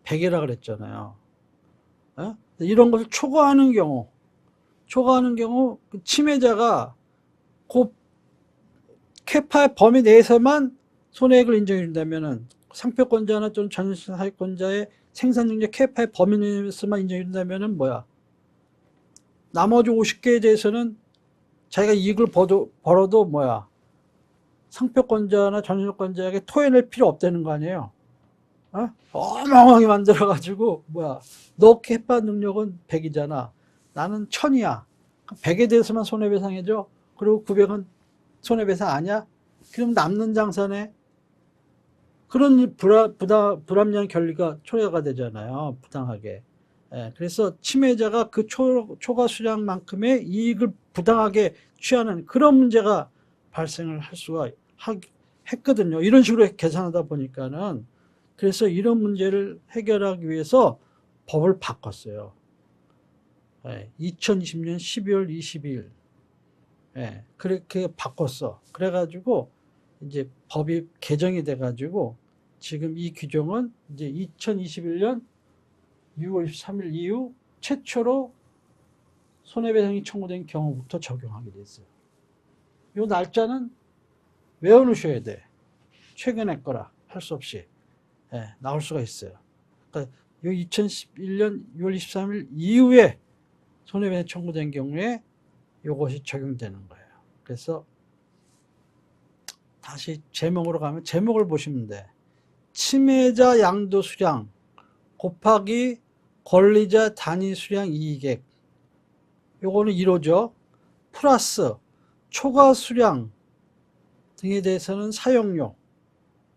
100이라고 그랬잖아요. 예? 이런 것을 초과하는 경우 그 침해자가 그 캐파의 범위 내에서만 손해액을 인정해 준다면은 상표권자나 또는 전용사용권자의 생산 능력 캐파의 범위 내에서만 인정해 준다면은 나머지 50개에 대해서는 자기가 이익을 벌어도 상표권자나 전용권자에게 토해낼 필요 없다는 거 아니에요. 어마어마하게 만들어가지고 너 캐파 능력은 100이잖아. 나는 1000이야. 100에 대해서만 손해배상해줘. 그리고 900은 손해배상 아니야? 그럼 남는 장사네. 그런 불합리한 권리가 초래가 되잖아요. 부당하게. 예, 그래서 침해자가 그 초과 수량만큼의 이익을 부당하게 취하는 그런 문제가 발생을 할 수가 했거든요. 이런 식으로 계산하다 보니까는. 그래서 이런 문제를 해결하기 위해서 법을 바꿨어요. 2020년 12월 22일. 그렇게 바꿨어. 그래가지고 이제 법이 개정이 돼가지고 지금 이 규정은 이제 2021년 6월 23일 이후 최초로 손해배상이 청구된 경우부터 적용하게 됐어요. 이 날짜는 외워놓으셔야 돼. 최근에 거라 할 수 없이. 나올 수가 있어요. 그러니까 2011년 6월 23일 이후에 손해배상 청구된 경우에 이것이 적용되는 거예요. 그래서 다시 제목으로 가면 제목을 보시면 돼. 침해자 양도 수량 곱하기 권리자 단위 수량 이익액. 요거는 1호죠. 플러스 초과 수량 등에 대해서는 사용료.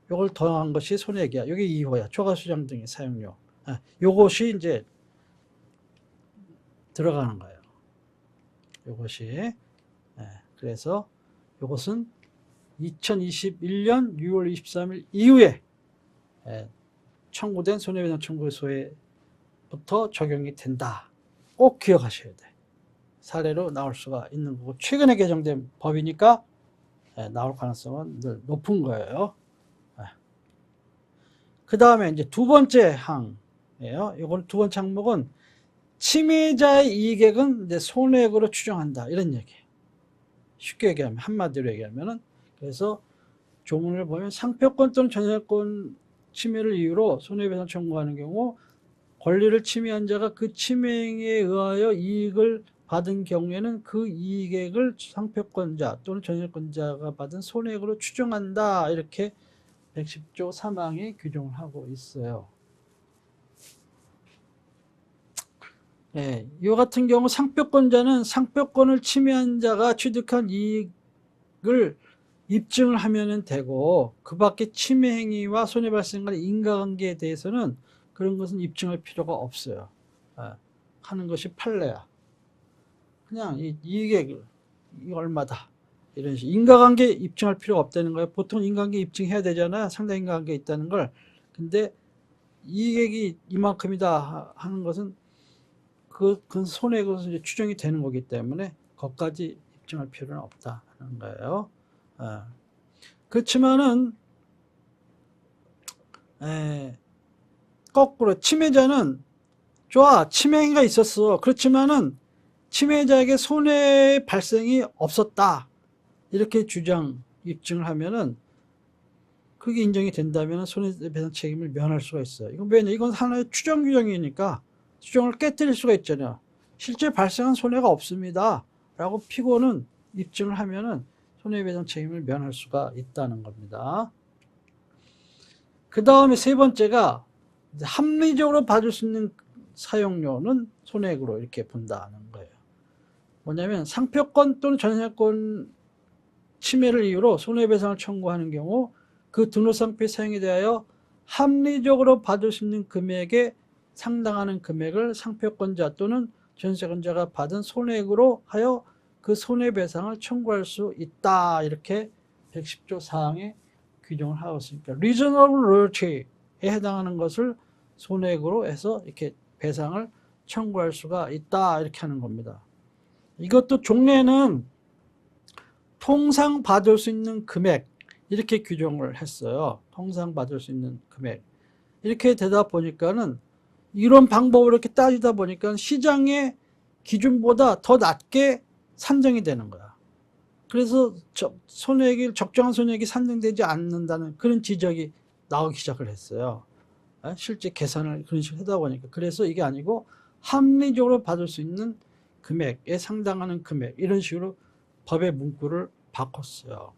요걸 더한 것이 손해액이야. 여기 2호야. 초과 수량 등의 사용료. 요것이 이제 들어가는 거예요. 요것이. 그래서 요것은 2021년 6월 23일 이후에 청구된 손해배상 청구서에부터 적용이 된다. 꼭 기억하셔야 돼. 사례로 나올 수가 있는 거고 최근에 개정된 법이니까 나올 가능성은 늘 높은 거예요. 그 다음에 이제 두 번째 항이에요. 이건 두 번째 항목은 침해자의 이익액은 이제 손해액으로 추정한다. 이런 얘기예요. 쉽게 얘기하면, 한마디로 얘기하면은, 그래서 조문을 보면 상표권 또는 전세권 침해를 이유로 손해배상 청구하는 경우 권리를 침해한 자가 그 침해에 의하여 이익을 받은 경우에는 그 이익액을 상표권자 또는 전세권자가 받은 손해액으로 추정한다. 이렇게 110조 3항에 규정을 하고 있어요. 이 같은 경우 상표권자는 상표권을 침해한 자가 취득한 이익을 입증을 하면 되고 그 밖에 침해 행위와 손해 발생 간의 인과관계에 대해서는 그런 것은 입증할 필요가 없어요. 하는 것이 판례야. 그냥 이게 얼마다 이런 식으로 인과관계 입증할 필요가 없다는 거예요. 보통 인과관계 입증해야 되잖아요. 상당 인과관계 있다는 걸. 근데 이익이 이만큼이다 하는 것은 그건 손해액으로서 이제 추정이 되는 거기 때문에 거기까지 입증할 필요는 없다 하는 거예요. 그렇지만은 거꾸로 침해자는 좋아, 침해 행위가 있었어. 그렇지만은 침해자에게 손해 발생이 없었다. 이렇게 주장, 입증을 하면은 그게 인정이 된다면 손해배상 책임을 면할 수가 있어요. 이건 왜냐? 이건 하나의 추정 규정이니까 추정을 깨뜨릴 수가 있잖아요. 실제 발생한 손해가 없습니다. 라고 피고는 입증을 하면은 손해배상 책임을 면할 수가 있다는 겁니다. 그 다음에 세 번째가 합리적으로 받을 수 있는 사용료는 손해액으로 이렇게 본다는 거예요. 뭐냐면 상표권 또는 전세권 침해를 이유로 손해배상을 청구하는 경우 그 등록상표의 사용에 대하여 합리적으로 받을 수 있는 금액에 상당하는 금액을 상표권자 또는 전세권자가 받은 손해액으로 하여 그 손해배상을 청구할 수 있다. 이렇게 110조 4항에 규정을 하고 있으니까 reasonable royalty에 해당하는 것을 손해액으로 해서 이렇게 배상을 청구할 수가 있다. 이렇게 하는 겁니다. 이것도 종래는 통상 받을 수 있는 금액 이렇게 규정을 했어요. 통상 받을 수 있는 금액 이렇게 되다 보니까는 이런 방법으로 이렇게 따지다 보니까 시장의 기준보다 더 낮게 산정이 되는 거야. 그래서 손해액이 적정한 손해액이 산정되지 않는다는 그런 지적이 나오기 시작을 했어요. 실제 계산을 그런 식으로 하다 보니까 그래서 이게 아니고 합리적으로 받을 수 있는 금액에 상당하는 금액 이런 식으로 법의 문구를 바꿨어요.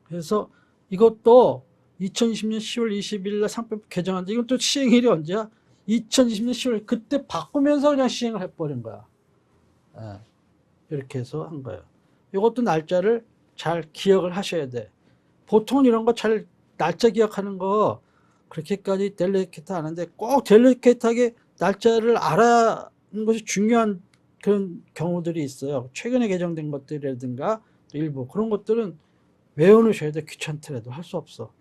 그래서 이것도 2020년 10월 20일 날 상표법 개정한데 이건 또 시행일이 언제야? 2020년 10월 그때 바꾸면서 그냥 시행을 해버린 거야. 이렇게 해서 한 거예요. 이것도 날짜를 잘 기억을 하셔야 돼. 보통은 이런 거 잘 날짜 기억하는 거 그렇게까지 델리케이트 하는데 꼭 델리케이트하게 날짜를 알아는 것이 중요한 그런 경우들이 있어요. 최근에 개정된 것들이라든가 일부 그런 것들은 외워놓으셔야 돼. 귀찮더라도 할 수 없어.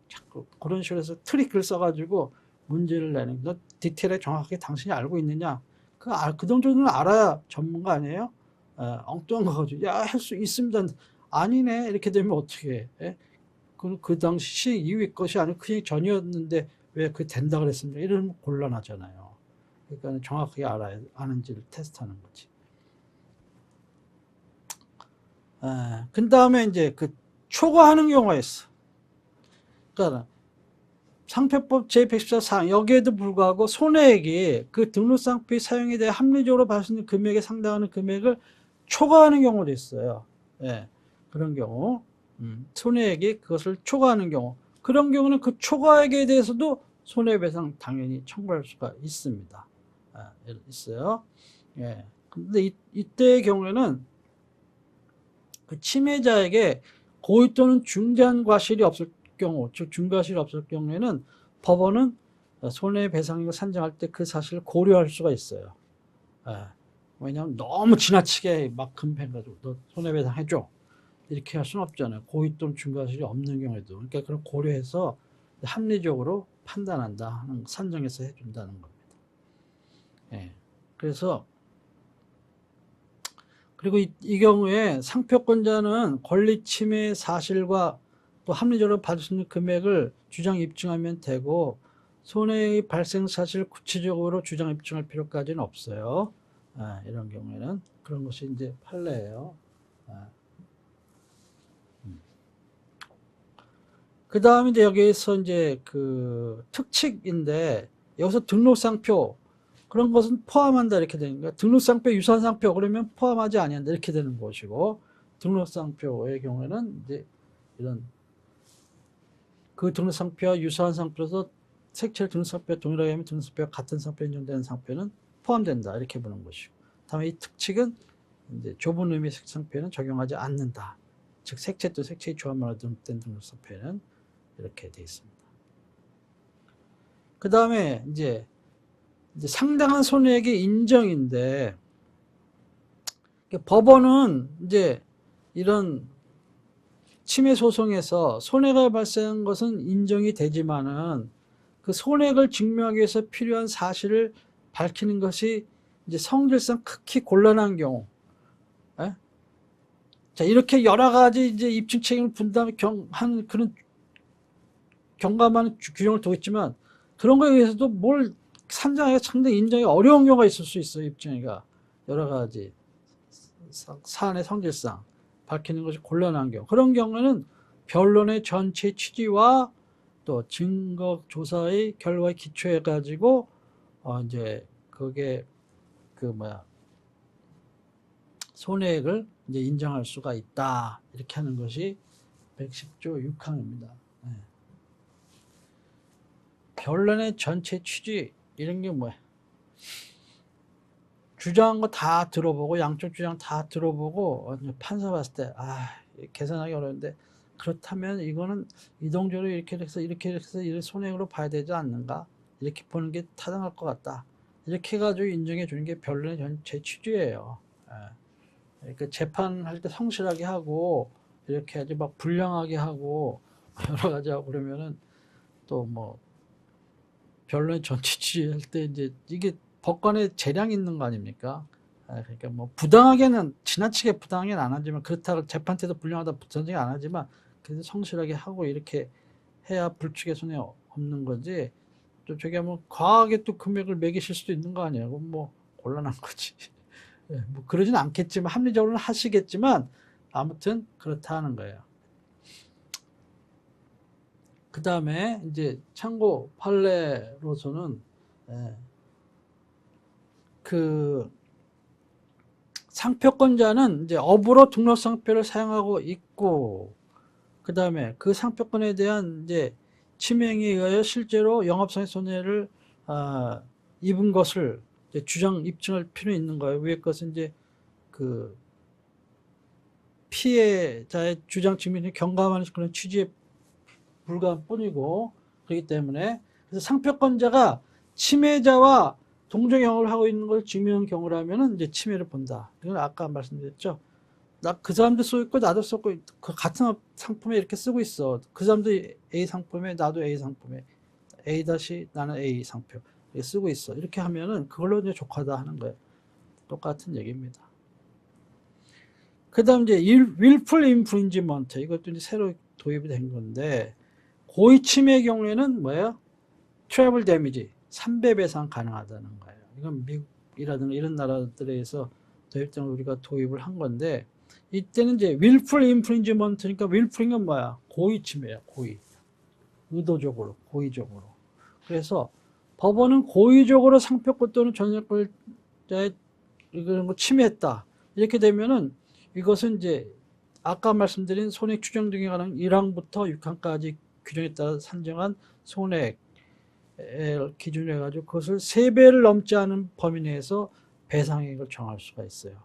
자꾸 그런 식으로 해서 트릭을 써가지고 문제를 내는 너 디테일에 정확하게 당신이 알고 있느냐 그 정도는 알아야 전문가 아니에요? 엉뚱한 거 가지고 야 할 수 있습니다. 아니네 이렇게 되면 어떻게 해? 그 당시 시행 이후의 것이 아니고 그냥 전이었는데 왜 그 된다 그랬습니까? 이러면 곤란하잖아요. 그러니까 정확하게 알아야 아는지를 테스트하는 거지. 그 다음에 이제 그 초과하는 경우가 있어. 그러니까 상표법 제114상 여기에도 불구하고 손해액이 그 등록상표의 사용에 대해 합리적으로 받을 수 있는 금액에 상당하는 금액을 초과하는 경우도 있어요. 그런 경우 손해액이 그것을 초과하는 경우 그런 경우는 그 초과액에 대해서도 손해배상 당연히 청구할 수가 있습니다. 있어요. 근데 이때의 경우에는 그 침해자에게 고의 또는 중대한 과실이 없을 경우, 즉 중과실이 없을 경우에는 법원은 손해배상액을 산정할 때 그 사실을 고려할 수가 있어요. 왜냐하면 너무 지나치게 막 금패가지고 너 손해배상 해줘 이렇게 할 수는 없잖아요. 고의 또는 중과실이 없는 경우에도 그러니까 그걸 고려해서 합리적으로 판단한다, 산정해서 해준다는 겁니다. 그래서 그리고 이 경우에 상표권자는 권리 침해 사실과 또 합리적으로 받을 수 있는 금액을 주장 입증하면 되고 손해의 발생 사실을 구체적으로 주장 입증할 필요까지는 없어요. 이런 경우에는 그런 것이 이제 판례예요. 그 다음에 이제 여기에서 이제 그 특칙인데 여기서 등록상표 그런 것은 포함한다 이렇게 되는 거예요. 등록상표, 유사상표 그러면 포함하지 아니한다 이렇게 되는 것이고 등록상표의 경우에는 이제 이런 그 등록상표와 유사한 상표에서 색칠 등록상표와 동일하게 하면 등록상표와 같은 상표에 인정되는 상표는 포함된다 이렇게 보는 것이고 다음에 이 특칙은 이제 좁은 의미의 상표에는 적용하지 않는다 즉 색채 또 색채의 조합만으로 등록된 등록사표에는 이렇게 되어 있습니다. 그 다음에 이제 상당한 손해액의 인정인데, 법원은 이제 이런 침해 소송에서 손해가 발생한 것은 인정이 되지만은 그 손해를 증명하기 위해서 필요한 사실을 밝히는 것이 이제 성질상 극히 곤란한 경우, 예? 자, 이렇게 여러 가지 이제 입증 책임을 분담한 그런 경감한 규정을 두고 있지만, 그런 거에 의해서도 뭘 산정하기가 상당히 인정이 어려운 경우가 있을 수 있어요. 입증이가 여러 가지 사안의 성질상 밝히는 것이 곤란한 경우, 그런 경우에는 변론의 전체 취지와 또 증거 조사의 결과에 기초해 가지고 이제 그게 손해액을 이제 인정할 수가 있다, 이렇게 하는 것이 110조 6항입니다. 네. 변론의 전체 취지 이런 게 뭐야? 주장한 거 다 들어보고 양쪽 주장 다 들어보고 판사 봤을 때 계산하기 어려운데, 그렇다면 이거는 이동적으로 이렇게 해서 이렇게 손해액으로 봐야 되지 않는가, 이렇게 보는 게 타당할 것 같다, 이렇게 해가지고 인정해 주는 게 변론의 전체 취지예요. 그러니까 재판할 때 성실하게 하고 이렇게 하지 막 불량하게 하고 여러 가지 하고 그러면은 또 뭐 변론의 전체 취지 할 때 이제 이게 법관에 재량이 있는 거 아닙니까? 그러니까 뭐 부당하게는, 지나치게 부당하게는 안 하지만, 그렇다고 재판 때도 불량하다 부정하게 안 하지만, 그래도 성실하게 하고 이렇게 해야 불측의 손해 없는 거지. 또 저게 뭐 과하게 또 금액을 매기실 수도 있는 거 아니에요? 뭐 곤란한 거지. 뭐 그러진 않겠지만, 합리적으로는 하시겠지만, 아무튼 그렇다 하는 거예요. 그 다음에 이제 참고 판례로서는 그 상표권자는 이제 업으로 등록상표를 사용하고 있고, 그 다음에 그 상표권에 대한 이제 침해에 의하여 실제로 영업상의 손해를 입은 것을 이제 입증할 필요는 있는 거예요. 위에 것은 이제 그 피해자의 주장 증명이 경감하는 그런 취지에 불과한 뿐이고, 그렇기 때문에 그래서 상표권자가 침해자와 동종영업을 하고 있는 걸 증명한 경우라면은 이제 침해를 본다. 이건 아까 말씀드렸죠. 나 그 사람도 쓰고 있고 나도 쓰고 그 같은 상품에 이렇게 쓰고 있어. 그 사람도 A 상품에 나도 A 상품에 A 다시 나는 A 상표 이렇게 쓰고 있어. 이렇게 하면은 그걸로 이제 족하다 하는 거예요. 똑같은 얘기입니다. 그다음 이제 willful infringement, 이것도 이제 새로 도입이 된 건데, 고의 침해의 경우에는 뭐예요? 트래블 데미지 3배 배상 가능하다는 거예요. 이건 미국이라든가 이런 나라들에서 도입된 우리가 도입을 한 건데, 이때는 이제 willful infringement니까, willful인 건 뭐야? 고의 침해야, 고의. 의도적으로, 고의적으로. 그래서 법원은 고의적으로 상표권 또는 전세권자의 이런 거 침해했다, 이렇게 되면은 이것은 이제 아까 말씀드린 손해액 추정 등에 관한 1항부터 6항까지 규정에 따라 산정한 손해액 기준으로 해가지고 그것을 3배를 넘지 않은 범위 내에서 배상액을 정할 수가 있어요.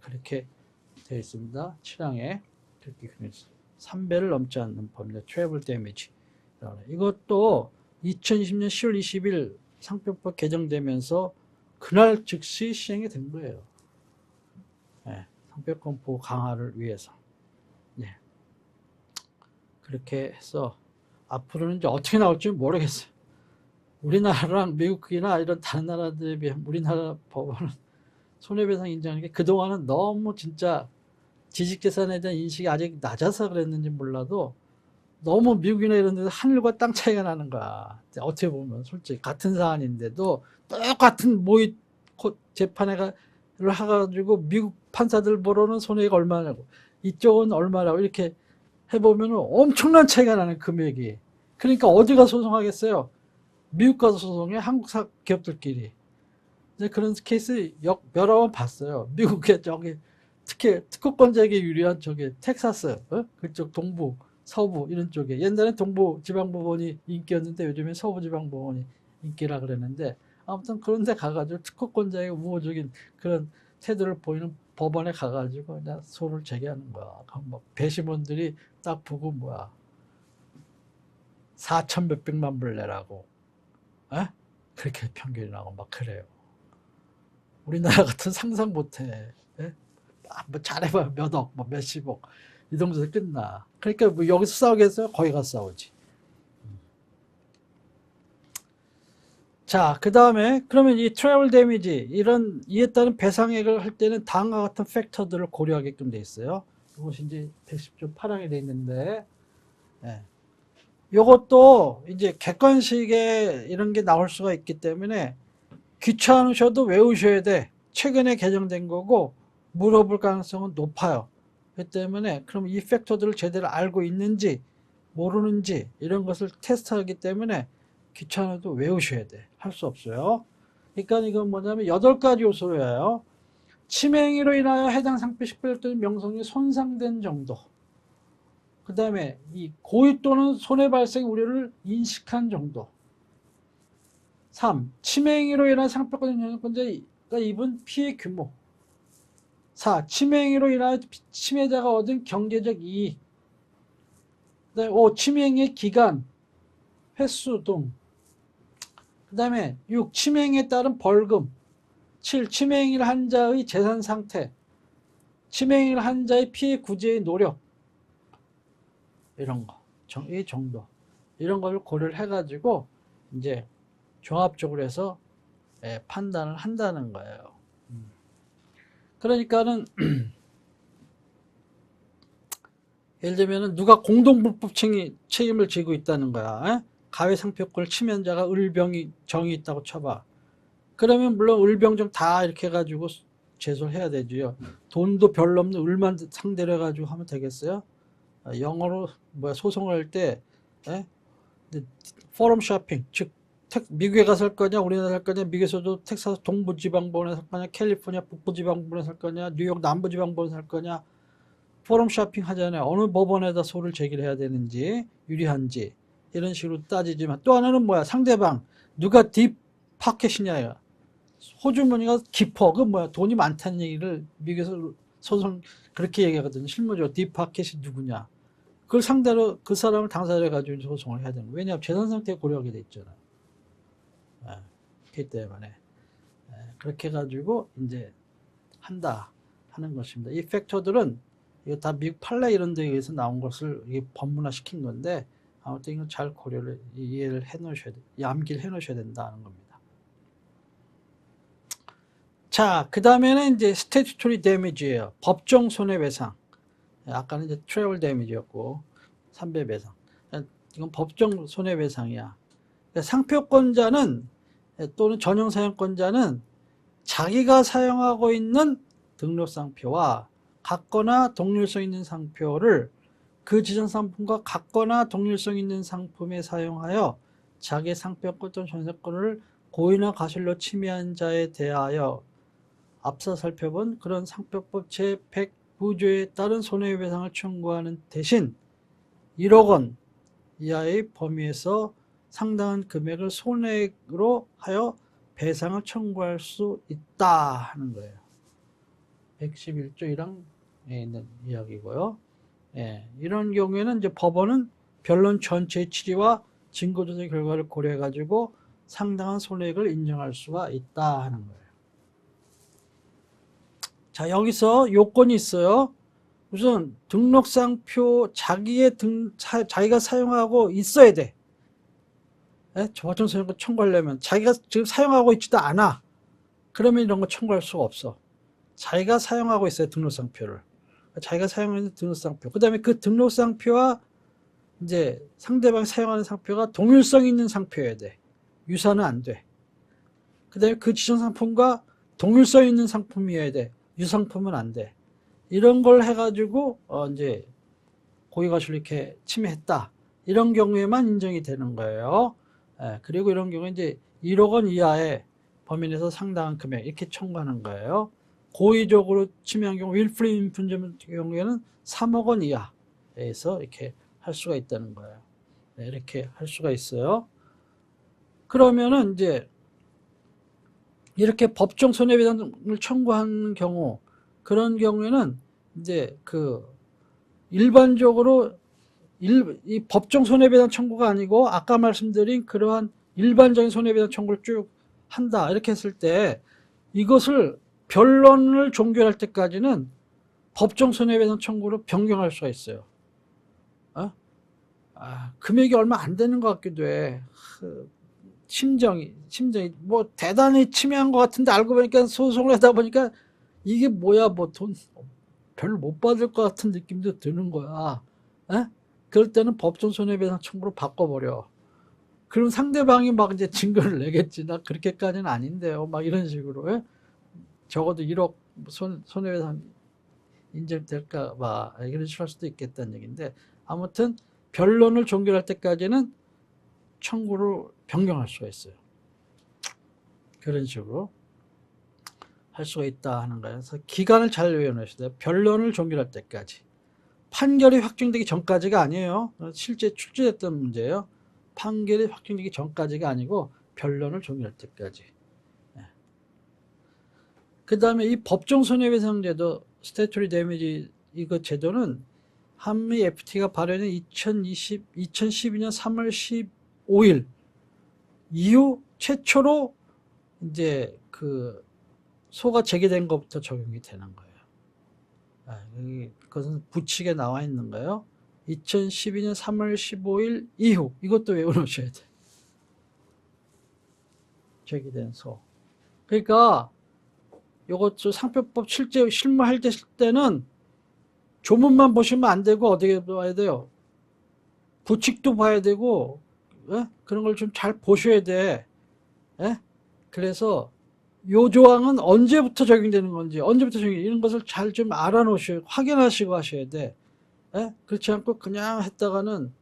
그렇게 되어 있습니다. 7항에 그렇게 규정해 있어요. 3배를 넘지 않는 범위 내 트래블 데미지. 이것도 2020년 10월 20일 상표법 개정되면서 그날 즉시 시행이 된 거예요. 상표권 보호 강화를 위해서. 그렇게 해서 앞으로는 이제 어떻게 나올지 모르겠어요. 우리나라랑 미국이나 이런 다른 나라들에 비해 우리나라 법원은 손해배상 인정하는 게 그동안은 너무 진짜 지식재산에 대한 인식이 아직 낮아서 그랬는지 몰라도, 너무 미국이나 이런 데서 하늘과 땅 차이가 나는 거야. 어떻게 보면 솔직히 같은 사안인데도 똑같은 모의 재판에 가가지고 미국 판사들 보러는 손해액 얼마냐고, 이쪽은 얼마라고 이렇게 해보면 엄청난 차이가 나는 금액이. 그러니까 어디가 소송하겠어요? 미국 가서 소송해, 한국 기업들끼리. 이제 그런 케이스 여러 번 봤어요. 미국에 특히 특허권자에게 유리한 텍사스, 그쪽 동부, 서부 이런 쪽에, 옛날엔 동부 지방법원이 인기였는데 요즘엔 서부 지방법원이 인기라 그랬는데, 아무튼 그런 데 가가지고 특허권자의 우호적인 그런 태도를 보이는 법원에 가가지고 그냥 소를 제기하는 거야. 그럼 뭐 배심원들이 딱 보고 뭐야 4천 몇백만 불 내라고, 에? 그렇게 평균이 나고 막 그래요. 우리나라 같은 상상 못해. 에? 뭐 잘해봐요 몇억, 뭐 몇십억 이 정도에서 끝나. 그러니까 뭐 여기서 싸우겠어요? 거기 가서 싸우지. 자, 그 다음에 그러면 이 트래블 데미지 이런 이에 따른 배상액을 할 때는 다음과 같은 팩터들을 고려하게끔 돼 있어요. 이것이 이제 110조 8항에 돼 있는데, 예. 이것도 이제 객관식에 이런 게 나올 수가 있기 때문에 귀찮으셔도 외우셔야 돼. 최근에 개정된 거고 물어볼 가능성은 높아요. 그렇기 때문에 그럼 이 팩터들을 제대로 알고 있는지 모르는지 이런 것을 테스트하기 때문에 귀찮아도 외우셔야 돼. 할 수 없어요. 그러니까 이건 뭐냐면 8가지 요소예요. 침해 행위로 인하여 해당 상표 식별 또는 명성이 손상된 정도. 그 다음에 이 고의 또는 손해 발생 우려를 인식한 정도. 3. 침해 행위로 인한 상표권 영향권자가 입은 피해 규모. 4. 침해 행위로 인하여 침해자가 얻은 경제적 이익. 그 다음에 5. 침해 행위의 기간, 횟수 등. 그 다음에 6. 침해 행위에 따른 벌금. 7. 침해 행위를 한 자의 재산 상태. 침해 행위를 한 자의 피해 구제의 노력. 이런 거. 이 정도. 이런 걸 고려를 해가지고 이제 종합적으로 해서 판단을 한다는 거예요. 그러니까는 예를 들면 누가 공동불법 책임을 지고 있다는 거야. 가해상표권을 침해자가 을병이 정이 있다고 쳐봐. 그러면 물론 을병정 다 이렇게 해가지고 제소를 해야 되죠. 돈도 별로 없는 을만 상대로 해가지고 하면 되겠어요? 영어로 소송을 할 때 포럼 쇼핑, 즉 미국에 가서 할 거냐 우리나라 할 거냐, 미국에서도 텍사스 동부지방법원에서 할 거냐, 캘리포니아 북부지방법원에서 할 거냐, 뉴욕 남부지방법원에서 할 거냐, 포럼 쇼핑 하잖아요. 어느 법원에다 소를 제기를 해야 되는지 유리한지 이런 식으로 따지지만, 또 하나는 뭐야, 상대방 누가 딥 파켓이냐, 호주머니가 깊어, 그 뭐야 돈이 많다는 얘기를 미국에서 소송 그렇게 얘기하거든요. 실무적으로 딥 파켓이 누구냐, 그걸 상대로 그 사람을 당사자로 가지고 소송을 해야 되는 거예요. 왜냐하면 재산 상태 고려하게 돼 있잖아요. 그렇기 때문에 그렇게 해가지고 이제 한다 하는 것입니다. 이 팩터들은 이거 다 미국 판례 이런 데에 의해서 나온 것을 이게 법문화 시킨 건데, 아무튼 이건 잘 고려를 이해를 해 놓으셔야 돼, 암기를 해 놓으셔야 된다는 겁니다. 자, 그 다음에는 이제 스태튜토리 데미지예요. 법정 손해배상. 아까는 이제 트래블 데미지였고 3배 배상. 이건 법정 손해배상이야. 상표권자는 또는 전용 사용권자는 자기가 사용하고 있는 등록상표와 같거나 동일성 있는 상표를 그 지정 상품과 같거나 동일성 있는 상품에 사용하여 자기 상표권 또는 전세권을 고의나 과실로 침해한 자에 대하여 앞서 살펴본 그런 상표법 제109조에 따른 손해배상을 청구하는 대신 1억 원 이하의 범위에서 상당한 금액을 손해로 하여 배상을 청구할 수 있다 하는 거예요. 111조 1항에 있는 이야기고요. 이런 경우에는 이제 법원은 변론 전체의 취지와 증거조사 결과를 고려해가지고 상당한 손해액을 인정할 수가 있다 하는 거예요. 자, 여기서 요건이 있어요. 우선 등록상표 자기가 사용하고 있어야 돼. 저처럼 사용권 청구하려면 자기가 지금 사용하고 있지도 않아. 그러면 이런 거 청구할 수가 없어. 자기가 사용하고 있어요, 등록상표를. 자기가 사용하는 등록상표. 그 다음에 그 등록상표와 이제 상대방이 사용하는 상표가 동일성 있는 상표여야 돼. 유사는 안 돼. 그 다음에 그 지정 상품과 동일성 있는 상품이어야 돼. 유상품은 안 돼. 이런 걸 해가지고 이제 고의과실로 이렇게 침해했다. 이런 경우에만 인정이 되는 거예요. 그리고 이런 경우에 이제 1억 원 이하의 범위 내에서 상당한 금액 이렇게 청구하는 거예요. 고의적으로 침해한 경우, willfully infringe 경우에는 3억 원 이하에서 이렇게 할 수가 있다는 거예요. 이렇게 할 수가 있어요. 그러면은 이제 이렇게 법정 손해배상을 청구하는 경우, 그런 경우에는 이제 그 일반적으로 이 법정 손해배상 청구가 아니고 아까 말씀드린 그러한 일반적인 손해배상 청구를 쭉 한다 이렇게 했을 때 이것을 변론을 종결할 때까지는 법정 손해배상 청구로 변경할 수가 있어요. 금액이 얼마 안 되는 것 같기도 해. 심정이 뭐 대단히 침해한 것 같은데 알고 보니까 소송을 하다 보니까 이게 뭐야 뭐 돈 별로 못 받을 것 같은 느낌도 드는 거야. 그럴 때는 법정 손해배상 청구로 바꿔버려. 그럼 상대방이 막 이제 증거를 내겠지. 나 그렇게까지는 아닌데요. 막 이런 식으로. 적어도 1억 손해배상 인정될까 봐 이런 식으로 할 수도 있겠다는 얘기인데, 아무튼 변론을 종결할 때까지는 청구를 변경할 수가 있어요. 그런 식으로 할 수가 있다 하는 거예요. 그래서 기간을 잘 외워놓으셔야 돼요. 변론을 종결할 때까지. 판결이 확정되기 전까지가 아니에요. 실제 출제됐던 문제예요. 판결이 확정되기 전까지가 아니고 변론을 종결할 때까지. 그 다음에 이 법정 손해배상제도 스태튜토리 데미지 이거 제도는 한미 FTA가 발효된 2012년 3월 15일 이후 최초로 이제 그 소가 제기된 것부터 적용이 되는 거예요. 그것은 부칙에 나와 있는 거예요. 2012년 3월 15일 이후 이것도 외워놓으셔야 돼. 제기된 소. 그러니까 요것도 상표법 실제 실무할 때는 조문만 보시면 안 되고 어떻게 봐야 돼요? 부칙도 봐야 되고 그런 걸 좀 잘 보셔야 돼. 그래서 요 조항은 언제부터 적용되는 건지 언제부터 이런 것을 잘 좀 알아놓으셔야 확인하시고 하셔야 돼. 그렇지 않고 그냥 했다가는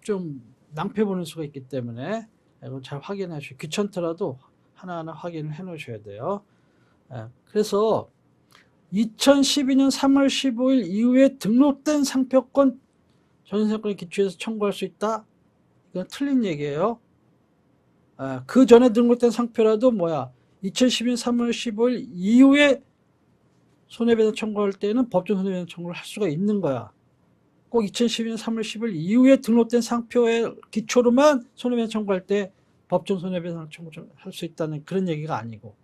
좀 낭패 보는 수가 있기 때문에 이걸 잘 확인하시고 귀찮더라도 하나하나 확인을 해 놓으셔야 돼요. 그래서 2012년 3월 15일 이후에 등록된 상표권 전세권에 기초해서 청구할 수 있다? 이건 틀린 얘기예요. 그 전에 등록된 상표라도 2012년 3월 15일 이후에 손해배상 청구할 때는 법정 손해배상 청구를 할 수가 있는 거야. 꼭 2012년 3월 10일 이후에 등록된 상표의 기초로만 손해배상 청구할 때 법정 손해배상 청구를 할 수 있다는 그런 얘기가 아니고,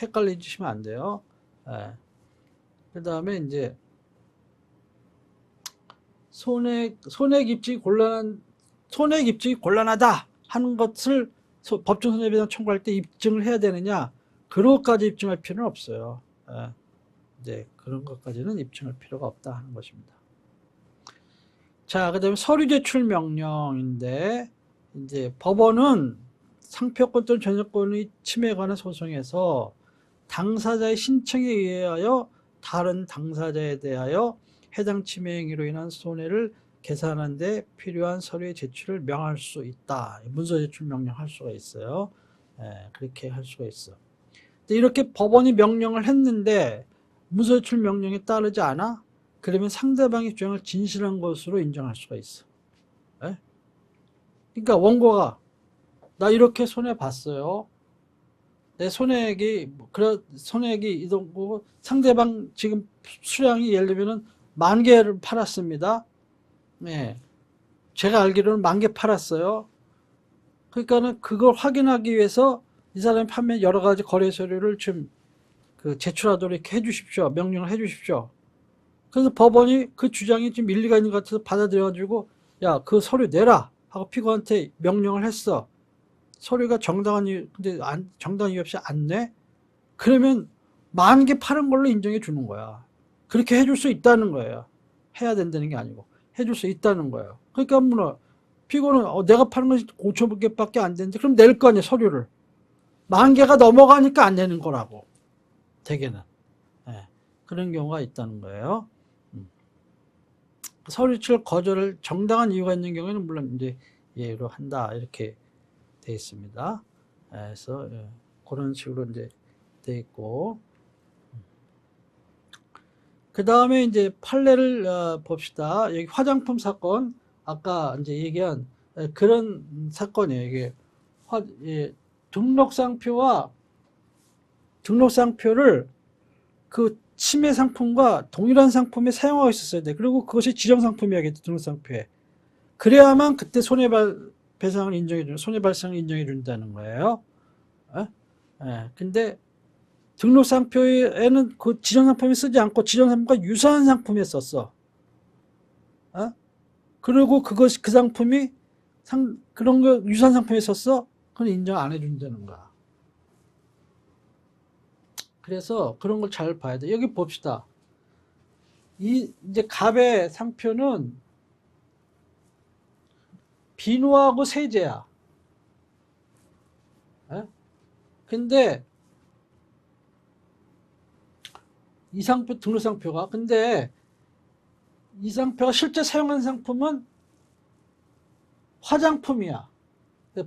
헷갈리시면 안 돼요. 그 다음에 이제 손해입증이 곤란하다 하는 것을 법정 손해배상 청구할 때 입증을 해야 되느냐? 그런 것까지 입증할 필요는 없어요. 이제 그런 것까지는 입증할 필요가 없다 하는 것입니다. 자, 그 다음에 서류 제출 명령인데, 이제 법원은 상표권 또는 전세권의 침해에 관한 소송에서 당사자의 신청에 의하여 다른 당사자에 대하여 해당 침해 행위로 인한 손해를 계산하는 데 필요한 서류의 제출을 명할 수 있다. 문서 제출 명령할 수가 있어요. 그렇게 할 수가 있어. 근데 이렇게 법원이 명령을 했는데 문서 제출 명령에 따르지 않아? 그러면 상대방의 주장을 진실한 것으로 인정할 수가 있어. 그러니까 원고가 나 이렇게 손해 봤어요. 내 손해액이 이 정도, 상대방 지금 수량이 예를 들면 10,000개를 팔았습니다. 제가 알기로는 10,000개 팔았어요. 그러니까는 그걸 확인하기 위해서 이 사람이 판매 여러 가지 거래 서류를 좀 제출하도록 이렇게 해주십시오. 명령을 해주십시오. 그래서 법원이 그 주장이 좀 일리가 있는 것 같아서 받아들여가지고 야, 그 서류 내라 하고 피고한테 명령을 했어. 서류가 정당한 이유 없이 안 내? 그러면 10,000개 파는 걸로 인정해 주는 거야. 그렇게 해줄 수 있다는 거예요. 해야 된다는 게 아니고 해줄 수 있다는 거예요. 그러니까 피고는 내가 파는 것이 5,000개밖에 안 되는데 그럼 낼 거 아니야, 서류를. 10,000개가 넘어가니까 안 내는 거라고. 대개는. 그런 경우가 있다는 거예요. 서류 제출 거절을 정당한 이유가 있는 경우에는 물론 이제 예로 한다 이렇게 돼 있습니다. 그래서 그런 식으로 이제 돼 있고, 그 다음에 이제 판례를 봅시다. 여기 화장품 사건, 아까 이제 얘기한 그런 사건이에요. 이게 등록상표를 그 침해 상품과 동일한 상품에 사용하고 있었어야 돼. 그리고 그것이 지정상품이야겠죠, 등록상표에. 그래야만 그때 손해배상을 인정해주는, 손해발생을 인정해준다는 거예요. 근데 등록상표에는 그 지정상품에 쓰지 않고 지정상품과 유사한 상품에 썼어. 그리고 그 상품이 그런 거 유사한 상품에 썼어? 그건 인정 안 해준다는 거야. 그래서 그런 걸 잘 봐야 돼. 여기 봅시다. 이제 갑의 상표는 비누하고 세제야. 근데 이 상표, 등록상표가. 근데 이 상표가 실제 사용한 상품은 화장품이야.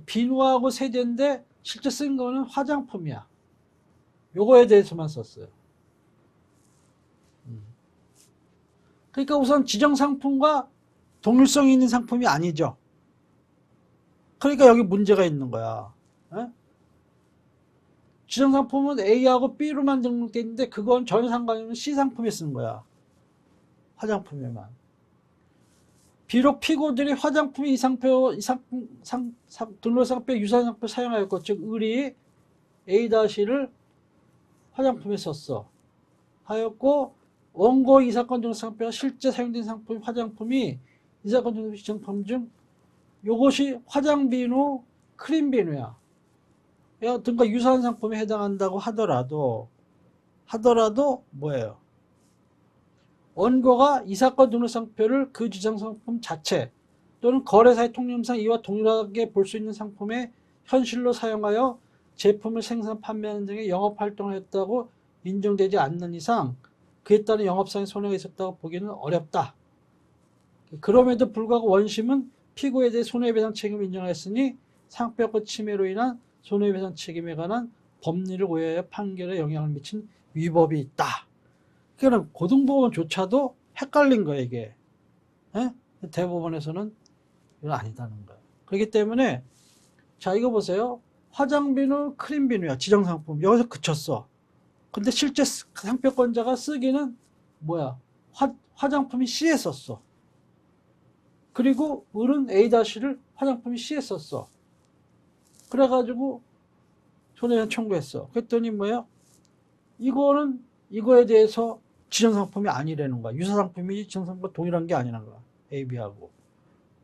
비누하고 세제인데 실제 쓴 거는 화장품이야. 요거에 대해서만 썼어요. 그러니까 우선 지정상품과 동일성이 있는 상품이 아니죠. 그러니까 여기 문제가 있는 거야. 지정상품은 A하고 B로만 등록돼 있는데 그건 전혀 상관이 없는 C상품에 쓴 거야. 화장품에만. 비록 피고들이 화장품이 이 등록상표 유사한 상표 사용하였고, 즉 을이 A-를 화장품에 썼어. 하였고, 원고 이 사건 등록상표가 실제 사용된 상품 화장품이 이 사건 등록 지정품 중 요것이 화장비누, 크림비누야. 등과 유사한 상품에 해당한다고 하더라도 뭐예요? 원고가 이 사건 등록상표를 그 지정상품 자체 또는 거래사의 통념상 이와 동일하게 볼 수 있는 상품에 현실로 사용하여 제품을 생산, 판매하는 등의 영업활동을 했다고 인정되지 않는 이상 그에 따른 영업상의 손해가 있었다고 보기는 어렵다. 그럼에도 불구하고 원심은 피고에 대해 손해배상 책임을 인정하였으니 상표권 침해로 인한 손해배상 책임에 관한 법리를 오해하여 판결에 영향을 미친 위법이 있다. 그러니까 고등법원조차도 헷갈린 거예요, 이게. 대법원에서는 이건 아니다는 거예요. 그렇기 때문에 자, 이거 보세요. 화장비누, 크림비누야. 지정상품. 여기서 그쳤어. 근데 실제 상표권자가 쓰기는 뭐야? 화장품이 C에 썼어. 그리고 을은 A-를 화장품이 C에 썼어. 그래가지고 손해배상 청구했어. 그랬더니 뭐야? 이거에 대해서 지정상품이 아니라는 거야. 유사상품이 지정상품과 동일한 게 아니라는 거야. A, B하고.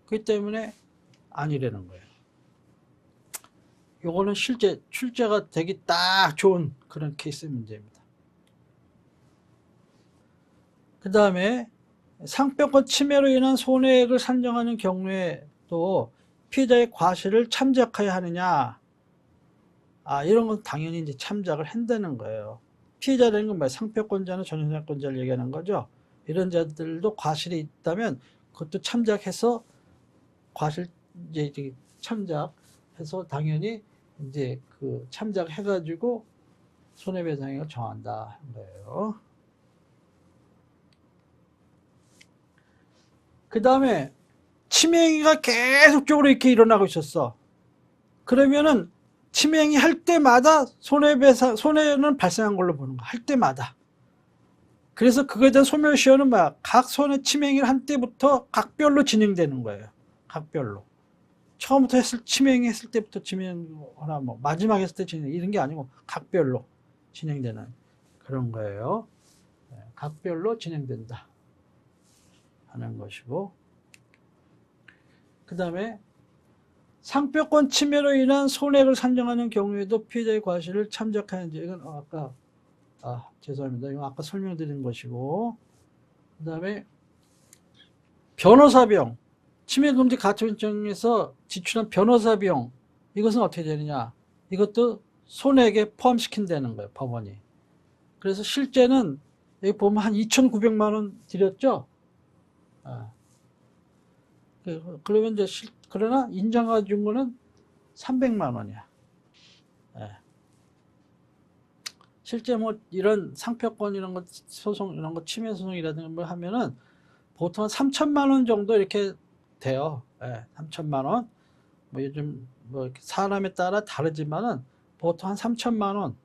그렇기 때문에 아니라는 거예요. 요거는 실제 출제가 되기 딱 좋은 그런 케이스 문제입니다. 그 다음에 상표권 침해로 인한 손해액을 산정하는 경우에 또 피해자의 과실을 참작해야 하느냐. 이런 건 당연히 이제 참작을 한다는 거예요. 피해자라는 건 뭐야? 상표권자나 전용상권자를 얘기하는 거죠. 이런 자들도 과실이 있다면 그것도 참작해서 과실 이제 참작해서 당연히 이제 그 참작해가지고 손해배상액을 정한다 한 거예요. 그 다음에 침해행위가 계속적으로 이렇게 일어나고 있었어. 그러면은 침해행위 할 때마다 손해는 발생한 걸로 보는 거야. 할 때마다. 그래서 그거에 대한 소멸시효는 뭐야? 각 손해 침해행위를 한 때부터 각별로 진행되는 거예요. 각별로. 처음부터 침해행위 했을 때부터 진행하나 뭐 마지막에 했을 때 진행 이런 게 아니고 각별로 진행되는 그런 거예요. 각별로 진행된다 하는 것이고, 그 다음에 상표권 침해로 인한 손해를 산정하는 경우에도 피해자의 과실을 참작하는지, 이건 죄송합니다. 이건 아까 설명드린 것이고, 그 다음에 변호사 비용, 침해금지 가처분청에서 지출한 변호사 비용, 이것은 어떻게 되느냐? 이것도 손해액에 포함시킨다는 거예요, 법원이. 그래서 실제는 여기 보면 한 2,900만 원 드렸죠? 그러면 이제 그러나 인정해 준 거는 300만 원이야. 실제 뭐 이런 상표권 이런 거 소송 이런 거 침해 소송이라든가 뭐 하면은 보통 3천만 원 정도 이렇게 돼요. 3천만 원. 뭐 요즘 뭐 사람에 따라 다르지만은 보통 한 3천만 원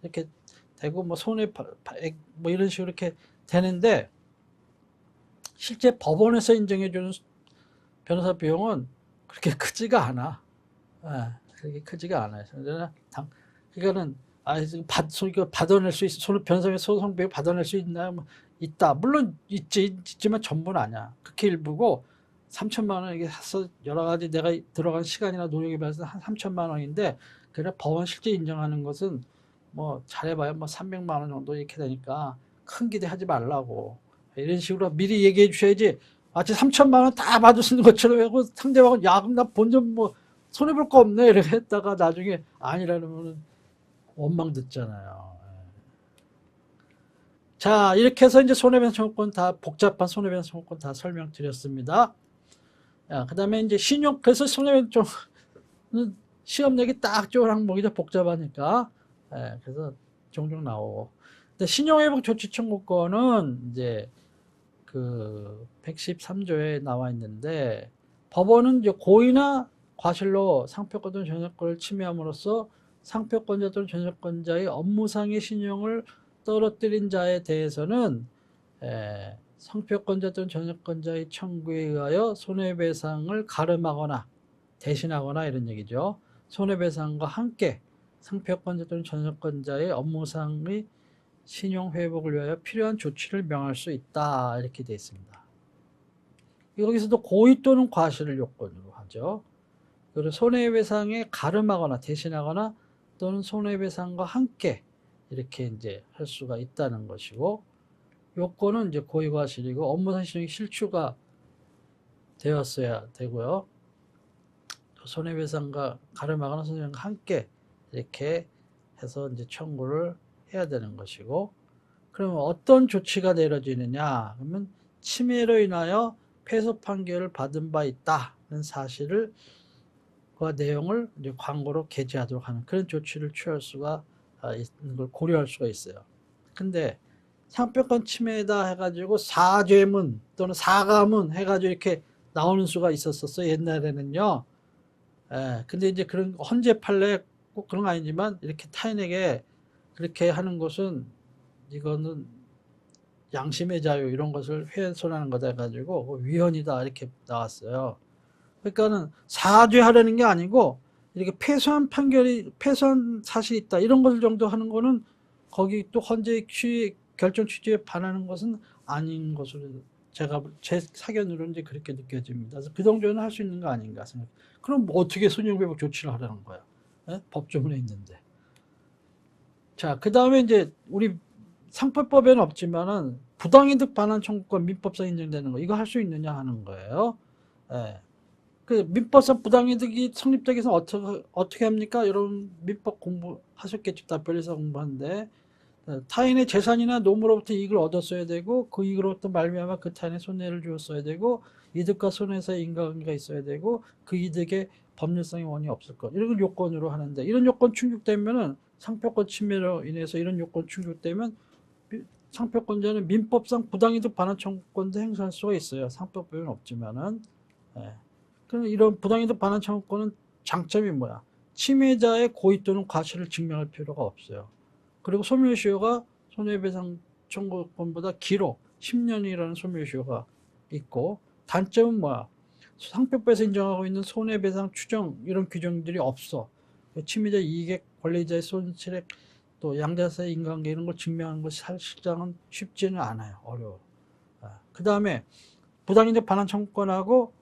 이렇게 되고 뭐 뭐 이런 식으로 이렇게 되는데 실제 법원에서 인정해주는 변호사 비용은 그렇게 크지가 않아. 그렇게 크지가 않아요. 그러니까는 받아낼 수 있어. 변호사의 소송 비용 받아낼 수 있나요? 뭐 있다. 물론 있지만 전부는 아니야. 극히 일부고 3천만 원 이게 해서 여러 가지 내가 들어간 시간이나 노력에 비해서 한 3천만 원인데 그래 법원 실제 인정하는 것은 뭐 잘해봐야 뭐 300만 원 정도 이렇게 되니까 큰 기대하지 말라고 이런 식으로 미리 얘기해 주셔야지. 마치 3천만 원 다 받을 수 있는 것처럼 하고 상대방은 야 그럼 나 본전 뭐 손해볼 거 없네 이렇게 했다가 나중에 아니라면 원망 듣잖아요. 자 이렇게 해서 이제 손해배상 청구권 다 복잡한 손해배상 청구권 다 설명드렸습니다. 그 다음에 이제 그래서 손해배상 청구는 시험 내기 딱 좋은 항목이죠. 복잡하니까. 그래서 종종 나오고. 근데 신용회복 조치 청구권은 이제 그 113조에 나와 있는데 법원은 이제 고의나 과실로 상표권 또는 전세권을 침해함으로써 상표권자 또는 전세권자의 업무상의 신용을 떨어뜨린 자에 대해서는 상표권자 또는 전세권자의 청구에 의하여 손해배상을 가름하거나 대신하거나 이런 얘기죠. 손해배상과 함께 상표권자 또는 전세권자의 업무상의 신용 회복을 위하여 필요한 조치를 명할 수 있다 이렇게 되어 있습니다. 여기서도 고의 또는 과실을 요건으로 하죠. 그리고 손해배상에 가름하거나 대신하거나 또는 손해배상과 함께 이렇게 이제 할 수가 있다는 것이고 요건은 이제 고의 과실이고 업무상 신용이 실추가 되었어야 되고요. 손해배상과 가름하거나 손해배상과 함께 이렇게 해서 이제 청구를 해야 되는 것이고 그러면 어떤 조치가 내려지느냐 그러면 침해로 인하여 패소 판결을 받은 바 있다는 사실을 그 내용을 이제 광고로 게재하도록 하는 그런 조치를 취할 수가 있는 걸 고려할 수가 있어요. 근데 상표권 침해다 해가지고 사죄문 또는 사과문 해가지고 이렇게 나오는 수가 있었었어요. 옛날에는요. 근데 이제 그런 헌재 판례 꼭 그런 거 아니지만 이렇게 타인에게 그렇게 하는 것은 이거는 양심의 자유 이런 것을 훼손하는 거다 해가지고 위헌이다 이렇게 나왔어요. 그러니까는 사죄하려는 게 아니고 이렇게 패소한 사실이 있다 이런 것을 정도 하는 거는 거기 또 헌재 결정 취지에 반하는 것은 아닌 것으로 제 사견으로는 이제 그렇게 느껴집니다. 그래서 그 정도는 할 수 있는 거 아닌가 생각. 그럼 뭐 어떻게 손해배상 조치를 하라는 거야? 법조문에 있는데. 자, 그 다음에 이제 우리 상표법에는 없지만은 부당이득 반환 청구권 민법상 인정되는 거 이거 할 수 있느냐 하는 거예요. 그 민법상 부당이득이 성립되기 위해서 어떻게 합니까? 여러분 민법 공부하셨겠죠. 다 별에서 공부하는데 타인의 재산이나 노무로부터 이익을 얻었어야 되고 그 이익으로부터 말미암아 그 타인의 손해를 주었어야 되고 이득과 손해 사이 인과관계가 있어야 되고 그 이득에 법률상의 원인이 없을 것 이런 걸 요건으로 하는데 이런 요건 충족되면은 상표권 침해로 인해서 이런 요건 충족되면 상표권자는 민법상 부당이득 반환 청구권도 행사할 수가 있어요. 상표법에는 없지만은 그럼 이런 부당이득 반환 청구권은 장점이 뭐야? 침해자의 고의 또는 과실을 증명할 필요가 없어요. 그리고 소멸시효가 손해배상 청구권보다 길어 10년이라는 소멸시효가 있고 단점은 뭐야? 상표법에서 인정하고 있는 손해배상 추정 이런 규정들이 없어. 침해자 이익액, 권리자의 손실액, 또 양자사의 인과관계 이런 걸 증명하는 것이 사실상은 쉽지는 않아요. 어려워. 그 다음에 부당이득 반환 청구권하고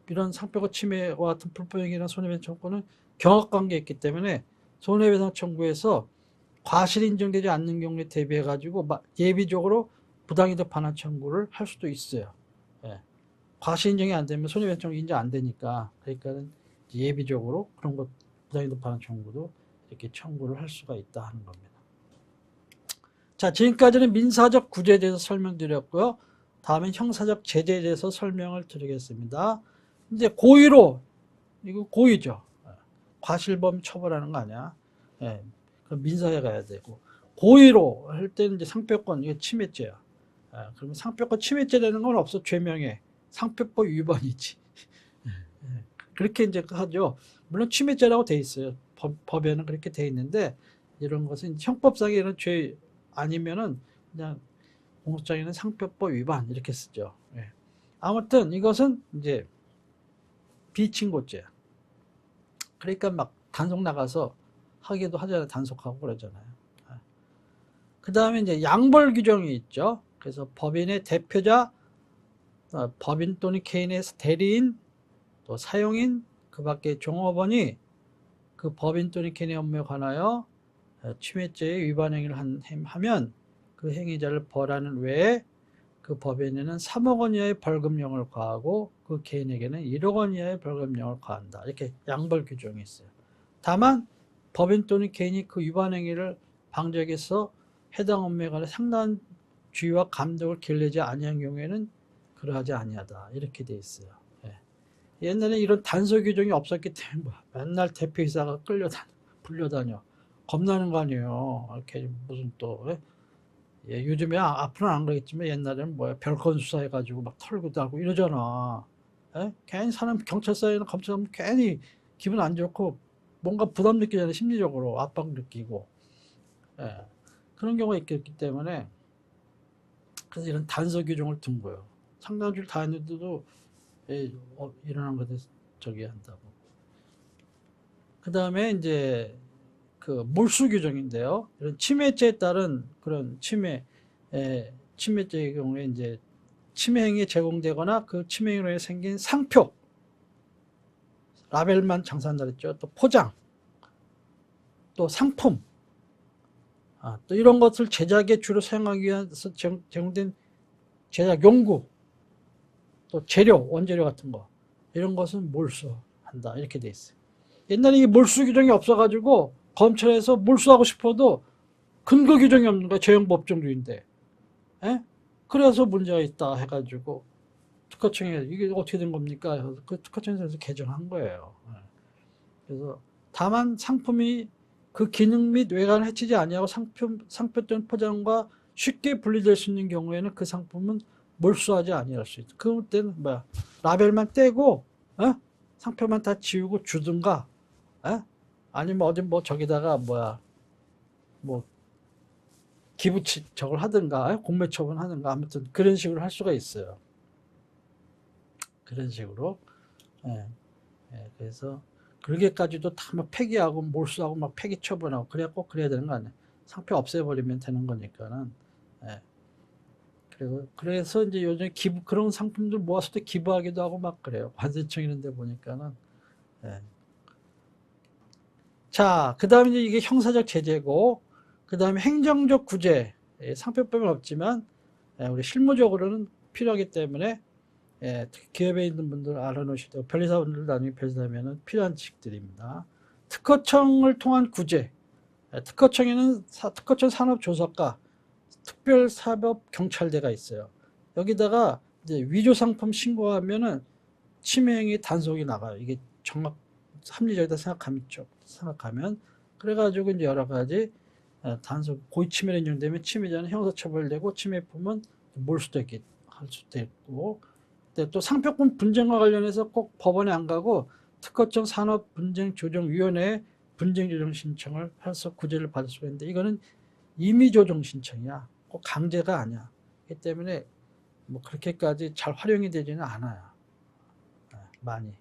이런 상표권 침해와 같은 불법행위나 손해배상 청구권은 경합관계가 있기 때문에 손해배상 청구에서 과실이 인정되지 않는 경우에 대비해 가지고 예비적으로 부당이득 반환 청구를 할 수도 있어요. 과실 인정이 안 되면 손해배상 청구 인정 안 되니까 그러니까 예비적으로 그런 것 부당이득 반환 청구도 이렇게 청구를 할 수가 있다 하는 겁니다. 자, 지금까지는 민사적 구제에 대해서 설명드렸고요. 다음엔 형사적 제재에 대해서 설명을 드리겠습니다. 이제 고의로 이거 고의죠. 과실범 처벌하는 거 아니야? 그럼 민사에 가야 되고 고의로 할 때는 이제 상표권 이거 침해죄야. 그러면 상표권 침해죄라는 건 없어. 죄명에 상표법 위반이지. 그렇게 이제 하죠. 물론 침해죄라고 돼 있어요. 법에는 그렇게 돼 있는데 이런 것은 형법상의 이런 죄 아니면은 그냥 공소장에는 상표법 위반 이렇게 쓰죠. 예. 아무튼 이것은 이제 비친고죄. 그러니까 막 단속 나가서 하기도 하잖아요. 단속하고 그러잖아요. 그 다음에 이제 양벌 규정이 있죠. 그래서 법인의 대표자, 법인 또는 개인의 대리인, 또 사용인, 그 밖에 종업원이 그 법인 또는 개인의 업무에 관하여 침해죄의 위반 행위를 하면 그 행위자를 벌하는 외에 그 법인에는 3억 원 이하의 벌금형을 가하고 그 개인에게는 1억 원 이하의 벌금형을 가한다. 이렇게 양벌 규정이 있어요. 다만 법인 또는 개인이 그 위반 행위를 방지하기 위해서 해당 업무에 관해 상당한 주의와 감독을 기울이지 아니한 경우에는 그러하지 아니하다. 이렇게 돼 있어요. 예. 옛날에 이런 단서 규정이 없었기 때문에 맨날 대표이사가 불려다녀. 겁나는 거 아니에요. 이렇게 무슨 또 예, 요즘에 앞으로는 안 그러겠지만 옛날에는 뭐야 별건 수사해가지고 막 털고 달고 이러잖아. 예? 괜히 사람 경찰서에는 검찰하면 괜히 기분 안 좋고 뭔가 부담 느끼잖아요. 심리적으로 압박 느끼고. 예. 그런 경우가 있기 때문에 그래서 이런 단서 규정을 둔 거예요. 상당줄 다 했는데도 일어난 것에 저기 한다고. 그 다음에 이제 그 몰수 규정인데요. 이런 침해죄에 따른 그런 침해죄의 경우에 이제 침해행위에 제공되거나 그 침해행위로 인해 생긴 상표, 라벨만 장사한다 그랬죠. 또 포장, 또 상품, 또 이런 것을 제작에 주로 사용하기 위해서 제공된 제작 용구, 또 재료, 원재료 같은 거 이런 것은 몰수한다 이렇게 돼 있어요. 옛날에 이 몰수 규정이 없어가지고 검찰에서 몰수하고 싶어도 근거 규정이 없는 거야. 재형법정주의인데. 에? 그래서 문제가 있다 해가지고 특허청에 이게 어떻게 된 겁니까? 그 특허청에서 개정한 거예요. 그래서 다만 상품이 그 기능 및 외관을 해치지 아니하고 상표 또는 포장과 쉽게 분리될 수 있는 경우에는 그 상품은 몰수하지 아니할 수 있다. 그때는 뭐야? 라벨만 떼고 상표만 다 지우고 주든가, 아니면 어디 뭐 저기다가 뭐야 뭐 기부 저걸 하든가 공매 처분하든가 아무튼 그런 식으로 할 수가 있어요. 그런 식으로. 예, 예, 그래서 그렇게까지도 다 막 폐기하고 몰수하고 막 폐기 처분하고 그래야 꼭 그래야 되는 거 아니에요. 상표 없애버리면 되는 거니까는. 예. 그리고 그래서 이제 요즘 기부 그런 상품들 모았을 때 기부하기도 하고 막 그래요. 관세청 이런 데 보니까는. 예. 자, 그 다음에 이게 형사적 제재고, 그 다음에 행정적 구제. 예, 상표법은 없지만 우리 실무적으로는 필요하기 때문에 특히 기업에 있는 분들 알아놓으시고 변리사분들 나중에 변리사면은 필요한 지식들입니다. 특허청을 통한 구제. 특허청에는 특허청 산업조사과, 특별사법경찰대가 있어요. 여기다가 이제 위조상품 신고하면은 침해행위 단속이 나가요. 이게 정말 합리적이다 생각하면 그래가지고 이제 여러 가지 단속 고의침해로 인정되면 침해자는 형사처벌되고 침해품은 몰수도 할 수도 있고, 또 상표권 분쟁과 관련해서 꼭 법원에 안 가고 특허청 산업분쟁조정위원회에 분쟁조정 신청을 해서 구제를 받을 수가 있는데 이거는 임의조정 신청이야. 꼭 강제가 아니야. 그렇기 때문에 뭐 그렇게까지 잘 활용이 되지는 않아요. 많이.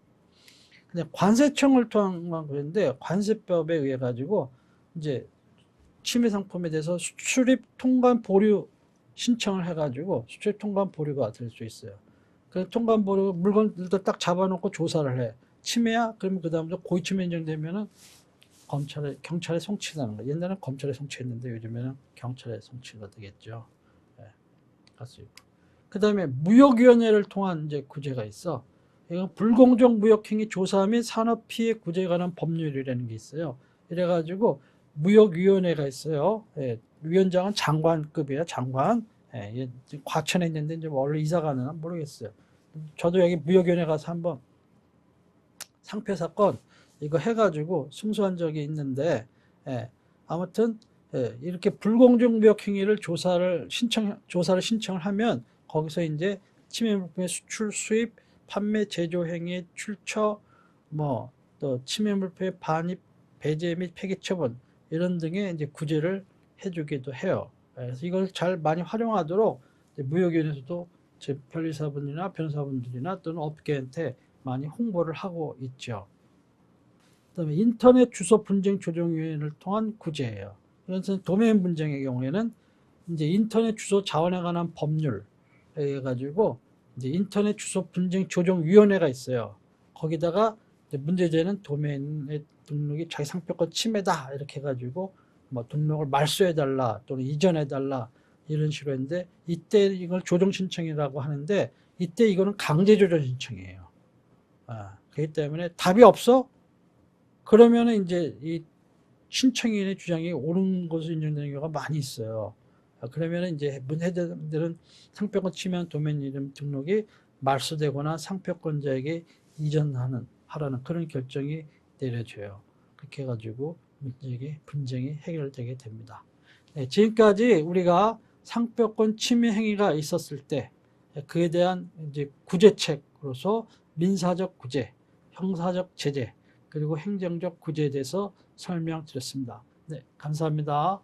근데 관세청을 통한 그런데 관세법에 의해 가지고 이제 침해 상품에 대해서 수출입 통관 보류 신청을 해가지고 수출입 통관 보류가 될 수 있어요. 그 통관 보류 물건들도 딱 잡아놓고 조사를 해. 침해야? 그러면 그 다음부터 고의침해 인정되면은 경찰에 송치하는 거예요. 옛날에는 검찰에 송치했는데 요즘에는 경찰에 송치가 되겠죠. 그 다음에 무역위원회를 통한 이제 구제가 있어. 이건 불공정 무역행위 조사 및 산업피해 구제에 관한 법률이라는 게 있어요. 이래가지고 무역위원회가 있어요. 위원장은 장관급이에요. 장관. 과천에 있는데 이제 원래 이사가 하나 모르겠어요. 저도 여기 무역위원회 가서 한번 상표 사건 이거 해가지고 승소한 적이 있는데, 아무튼 이렇게 불공정 무역 행위를 조사를 신청을 하면 거기서 이제 침해 물품의 수출, 수입, 판매, 제조 행위, 출처, 뭐 또 침해 물품의 반입, 배제 및 폐기 처분 이런 등의 이제 구제를 해주기도 해요. 그래서 이걸 잘 많이 활용하도록 무역위원회에서도 제 변리사분이나 변호사분들이나 또는 업계한테 많이 홍보를 하고 있죠. 그다음에 인터넷 주소 분쟁 조정위원회를 통한 구제예요. 그래서 도메인 분쟁의 경우에는 이제 인터넷 주소 자원에 관한 법률 해가지고 이제 인터넷 주소 분쟁 조정위원회가 있어요. 거기다가 이제 문제되는 도메인의 등록이 자기 상표권 침해다 이렇게 해가지고 뭐 등록을 말소해달라 또는 이전해달라 이런 식으로 했는데 이때 이걸 조정 신청이라고 하는데 이때 이거는 강제 조정 신청이에요. 그렇기 때문에 답이 없어? 그러면은 이제 이 신청인의 주장이 옳은 것으로 인정되는 경우가 많이 있어요. 그러면 이제 해당들은 상표권 침해한 도메인 이름 등록이 말소되거나 상표권자에게 하라는 그런 결정이 내려져요. 그렇게 해가지고 분쟁이 해결되게 됩니다. 네, 지금까지 우리가 상표권 침해 행위가 있었을 때 그에 대한 이제 구제책으로서 민사적 구제, 형사적 제재, 그리고 행정적 구제에 대해서 설명드렸습니다. 네, 감사합니다.